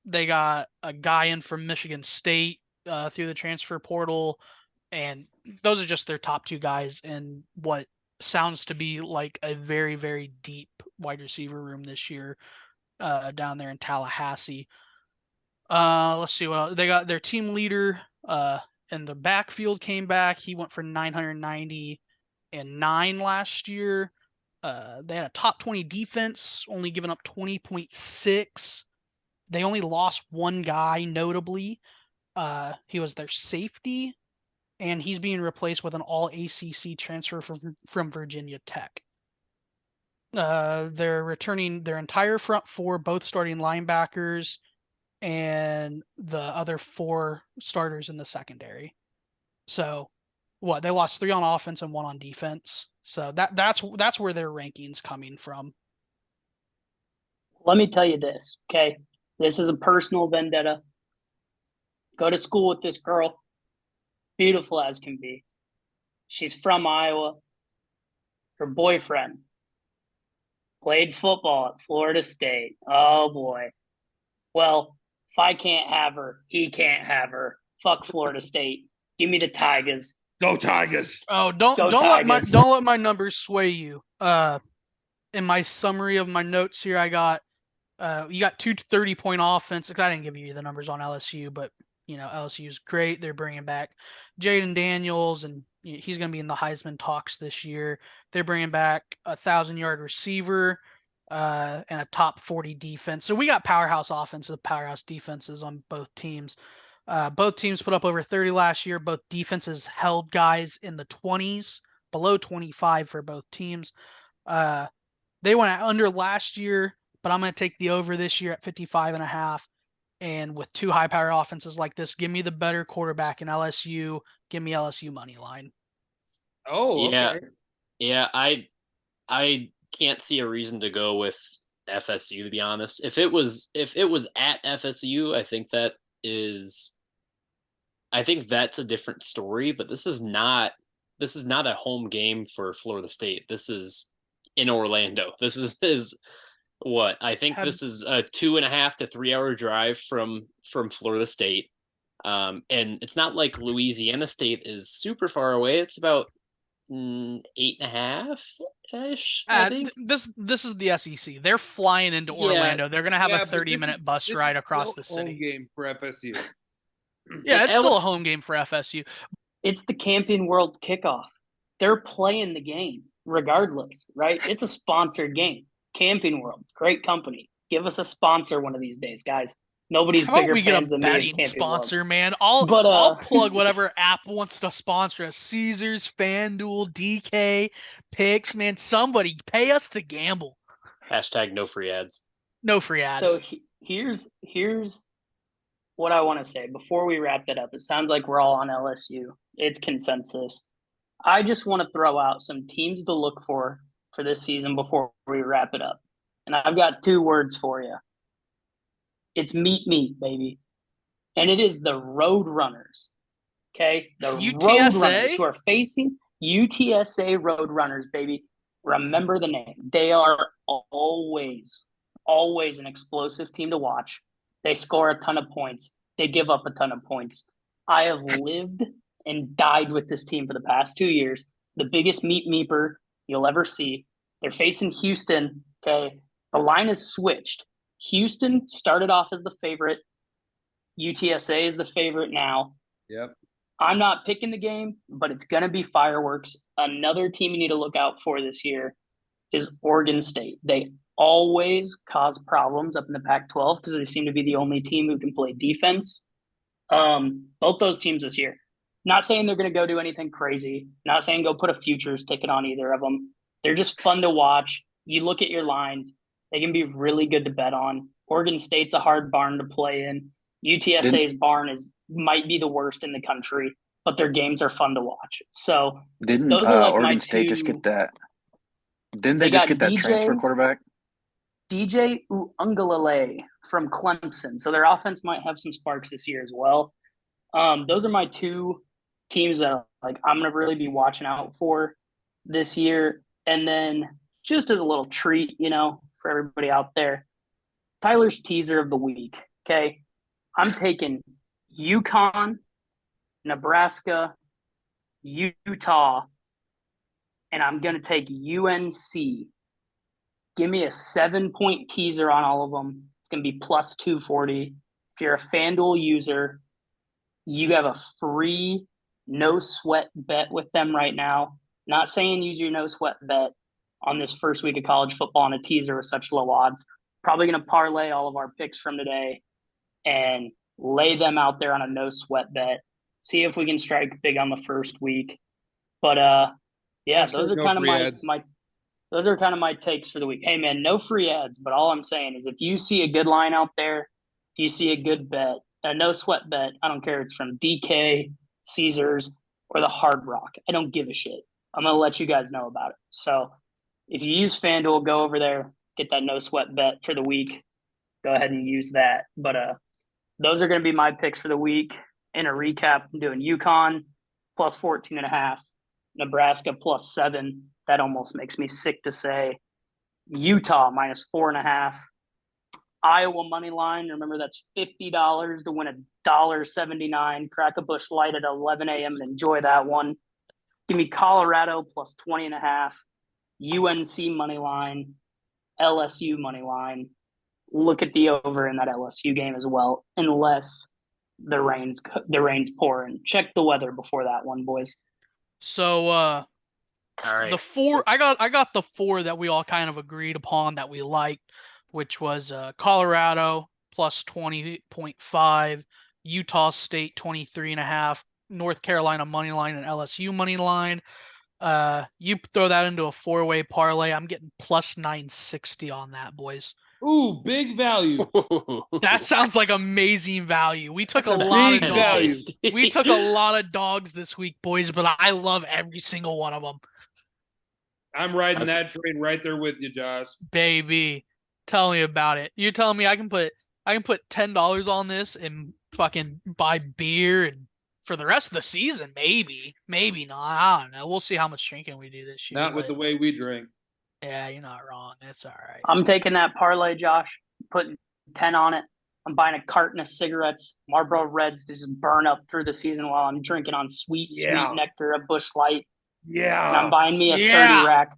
They got a guy in from Michigan State through the transfer portal, and those are just their top 2 guys in what sounds to be like a very, very deep wide receiver room this year down there in Tallahassee. Let's see what else. They got their team leader in the backfield came back. He went for 999 last year. They had a top 20 defense, only giving up 20.6. They only lost 1 guy, notably. He was their safety, and he's being replaced with an all ACC transfer from Virginia Tech. They're returning their entire front four, both starting linebackers, and the other 4 starters in the secondary. So, they lost 3 on offense and 1 on defense. So that's where their rankings coming from. Let me tell you this, okay? This is a personal vendetta. Go to school with this girl, beautiful as can be. She's from Iowa. Her boyfriend played football at Florida State. Oh boy. Well, if I can't have her, he can't have her. Fuck Florida State. Give me the Tigers. Go Tigers! Oh, don't Go let Tigers. don't let my numbers sway you. In my summary of my notes here, I got you got 2 30-point offense. I didn't give you the numbers on LSU, but LSU's great. They're bringing back Jaden Daniels, and he's going to be in the Heisman talks this year. They're bringing back a 1,000-yard receiver and a top 40 defense. So we got powerhouse offenses, powerhouse defenses on both teams. Both teams put up over 30 last year. Both defenses held guys in the 20s, below 25 for both teams. They went under last year, but I'm going to take the over this year at 55.5. And with 2 high-power offenses like this, give me the better quarterback in LSU. Give me LSU money line. Oh, Yeah. okay. Yeah, I can't see a reason to go with FSU, to be honest. If it was at FSU, I think that's a different story, but this is not a home game for Florida State. This is in Orlando. This is what I think this is a 2.5 to 3 hour drive from Florida State. And it's not like Louisiana State is super far away. It's about 8.5 ish. I think this is the SEC. They're flying into Orlando. They're gonna have a 30-minute bus ride across the city. Home game for FSU. Yeah, it's still a home game for FSU. It's the Camping World kickoff. They're playing the game regardless, right? It's a sponsored game. Camping World, great company. Give us a sponsor one of these days, guys. Nobody's How about bigger we get fans a than me than betting Camping sponsor, World. man? But, I'll plug whatever app wants to sponsor us. Caesars, FanDuel, DK, Picks, man. Somebody pay us to gamble. Hashtag no free ads. No free ads. So here's what I want to say before we wrap that up. It sounds like we're all on LSU. It's consensus. I just want to throw out some teams to look for this season before we wrap it up. And I've got 2 words for you. It's meat, baby. And it is the Road Runners. Okay? The UTSA? Road Runners who are facing UTSA Road Runners, baby. Remember the name. They are always an explosive team to watch. They score a ton of points. They give up a ton of points. I have lived and died with this team for the past 2 years. The biggest meeper you'll ever see. They're facing Houston. Okay? The line is switched. Houston started off as the favorite. UTSA is the favorite now. Yep. I'm not picking the game, but it's going to be fireworks. Another team you need to look out for this year is Oregon State. They always cause problems up in the Pac-12 because they seem to be the only team who can play defense. Both those teams this year. Not saying they're going to go do anything crazy. Not saying go put a futures ticket on either of them. They're just fun to watch. You look at your lines. They can be really good to bet on. Oregon State's a hard barn to play in. UTSA's barn might be the worst in the country, but their games are fun to watch. So Didn't those are like Oregon my State just 2. get that? Didn't They they just got get that DJ transfer quarterback? DJ Uungalale from Clemson. So their offense might have some sparks this year as well. Those are my 2 teams that I'm going to really be watching out for this year. And then just as a little treat, for everybody out there, Tyler's teaser of the week. Okay. I'm taking UConn, Nebraska, Utah, and I'm going to take UNC. Give me a 7-point teaser on all of them. It's going to be plus 240. If you're a FanDuel user, you have a free no sweat bet with them right now. Not saying use your no sweat bet on this first week of college football on a teaser with such low odds. Probably going to parlay all of our picks from today and lay them out there on a no sweat bet. See if we can strike big on the first week. But yeah, those are kind of those are kind of my takes for the week. Hey, man, no free ads, but all I'm saying is if you see a good line out there, if you see a good bet, a no sweat bet, I don't care if it's from DK, Caesars, or the Hard Rock. I don't give a shit. I'm going to let you guys know about it. So if you use FanDuel, go over there, get that no sweat bet for the week. Go ahead and use that. But those are going to be my picks for the week. In a recap, I'm doing UConn plus 14.5, Nebraska plus 7. That almost makes me sick to say. Utah minus 4.5. Iowa money line. Remember, that's $50 to win $1.79. Crack a bush light at 11 a.m. and enjoy that one. Give me Colorado plus 20.5. UNC money line. LSU money line. Look at the over in that LSU game as well, unless the rain's pouring. Check the weather before that one, boys. So All right. the four I got the four that we all kind of agreed upon that we liked, which was Colorado plus 20.5, Utah State 23.5, North Carolina money line, and LSU money line. You throw that into a four-way parlay, I'm getting plus 960 on that, boys. Ooh, big value. That sounds like amazing value. We took a That's a lot of big dogs. value. We took a lot of dogs this week, boys, but I love every single one of them. I'm riding that train right there with you, Josh. Baby, tell me about it. You're telling me I can put $10 on this and fucking buy beer and for the rest of the season, maybe not. I don't know. We'll see how much drinking we do this year. Not with the way we drink. Yeah, you're not wrong. That's all right. I'm taking that parlay, Josh, putting 10 on it. I'm buying a carton of cigarettes, Marlboro Reds to just burn up through the season while I'm drinking on sweet nectar of Busch Light. Yeah. And I'm buying me a 30 rack.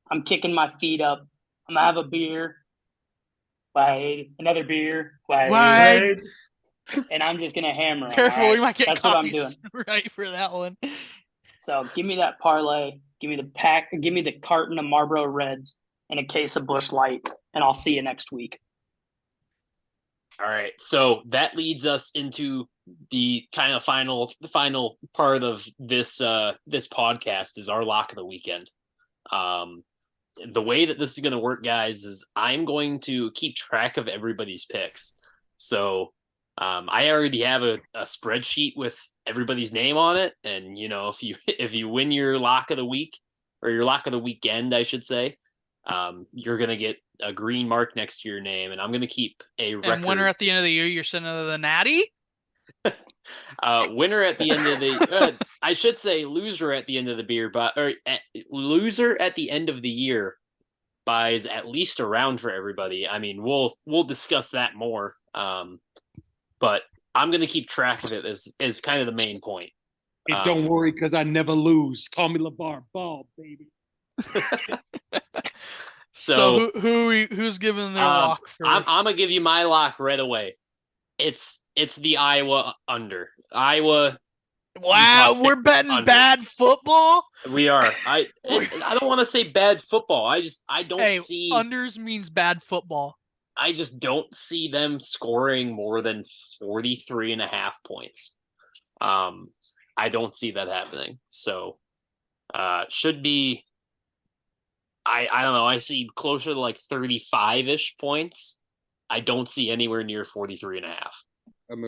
I'm kicking my feet up. I'm going to have a beer. Wait, another beer. Wait. And I'm just going to hammer them. Careful, right? we might get That's what I'm copies doing. right for that one. So give me that parlay. Give me the pack. Give me the carton of Marlboro Reds and a case of Busch Light, and I'll see you next week. All right, so that leads us into the kind of final part of this this podcast is our lock of the weekend. The way that this is going to work, guys, is I'm going to keep track of everybody's picks. So I already have a spreadsheet with everybody's name on it, and if you win your lock of the week or your lock of the weekend, I should say, you're gonna get a green mark next to your name, and I'm gonna keep a record. And winner at the end of the year, you're sending to the Natty. Winner at the end of the, I should say loser at the end of the beer, loser at the end of the year buys at least a round for everybody. I mean, we'll discuss that more. But I'm gonna keep track of it as kind of the main point. Hey, don't worry, because I never lose. Call me LeVar Ball, baby. So who's giving their lock first? I'm gonna give you my lock right away. It's the Iowa under. Iowa. Wow, we're betting under. Bad football. We are. I don't want to say bad football. I don't see unders means bad football. I just don't see them scoring more than 43.5 points. I don't see that happening. So should be. I don't know. I see closer to like 35-ish points. I don't see anywhere near 43.5.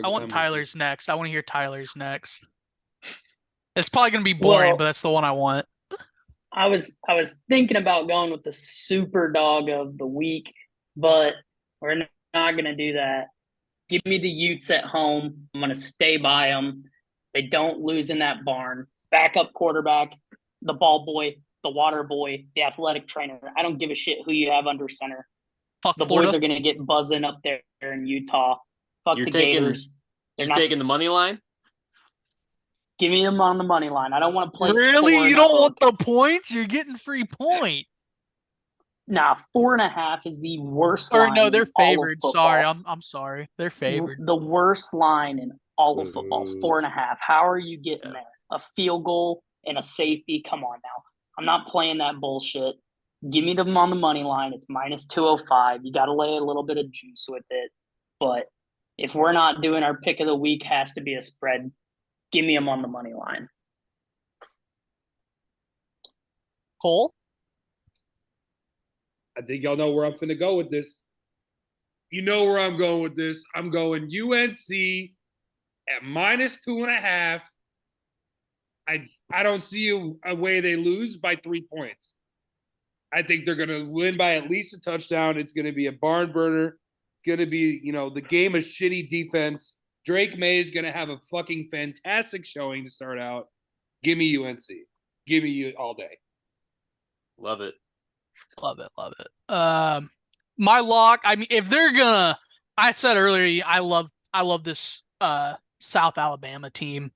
I want Tyler's next. I want to hear Tyler's next. It's probably going to be boring, but that's the one I want. I was thinking about going with the super dog of the week, but we're not going to do that. Give me the Utes at home. I'm going to stay by them. They don't lose in that barn. Backup quarterback, the ball boy, the water boy, the athletic trainer. I don't give a shit who you have under center. Fuck the Florida. boys are going to get buzzing up there in Utah. Fuck the Gators. You're taking the money line? Give me them on the money line. I don't want to play. Really? You don't want the points? You're getting free points. Nah, 4.5 is the worst line. Or no, they're favored. Sorry, I'm sorry. They're favored. The worst line in all of football, 4.5. How are you getting there? A field goal and a safety? Come on now. I'm not playing that bullshit. Give me them on the money line. It's minus 205. You got to lay a little bit of juice with it. But if we're not doing our pick of the week, has to be a spread. Give me them on the money line. Cole? I think y'all know where I'm finna go with this. You know where I'm going with this. I'm going UNC at -2.5. I don't see a way they lose by 3 points. I think they're going to win by at least a touchdown. It's going to be a barn burner. It's going to be, the game of shitty defense. Drake May is going to have a fucking fantastic showing to start out. Give me UNC. Give me you all day. Love it. Love it. My lock. I mean, if they're gonna, I said earlier, I love this South Alabama team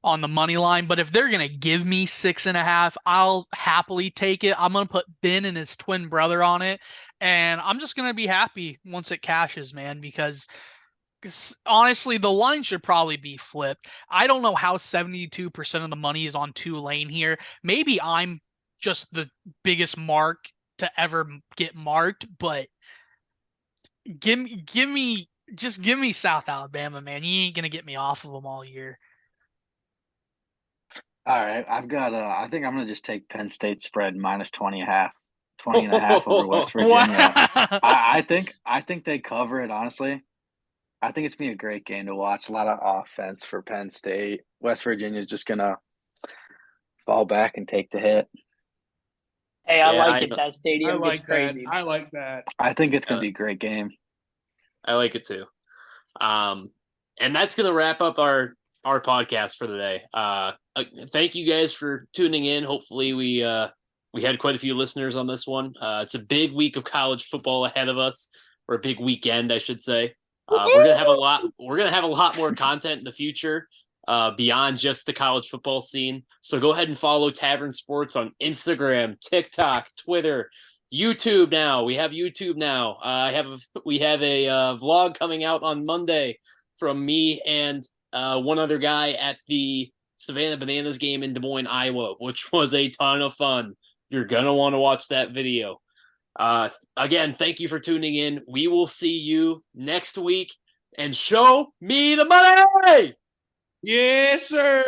on the money line. But if they're gonna give me 6.5, I'll happily take it. I'm gonna put Ben and his twin brother on it, and I'm just gonna be happy once it cashes, man. Because honestly, the line should probably be flipped. I don't know how 72% of the money is on Tulane here. Maybe I'm just the biggest mark to ever get marked, but give me South Alabama, man. You ain't gonna get me off of them all year. All right, I've got. I think I'm gonna just take Penn State spread -20.5, 20.5 over West Virginia. Wow. I think they cover it. Honestly, I think it's gonna be a great game to watch. A lot of offense for Penn State. West Virginia is just gonna fall back and take the hit. Hey, I Yeah, like it. That stadium gets crazy. I like that. I think it's gonna be a great game. I like it too. And that's going to wrap up our podcast for the day. Thank you guys for tuning in. Hopefully we had quite a few listeners on this one. It's a big week of college football ahead of us, or a big weekend, I should say. We're gonna have a lot more content in the future, beyond just the college football scene. So go ahead and follow Tavern Sports on Instagram, TikTok, Twitter, YouTube. Now we have YouTube now. We have a vlog coming out on Monday from me and one other guy at the Savannah Bananas game in Des Moines, Iowa, which was a ton of fun. You're gonna want to watch that video. Again, thank you for tuning in. We will see you next week, and show me the money. Yes, sir.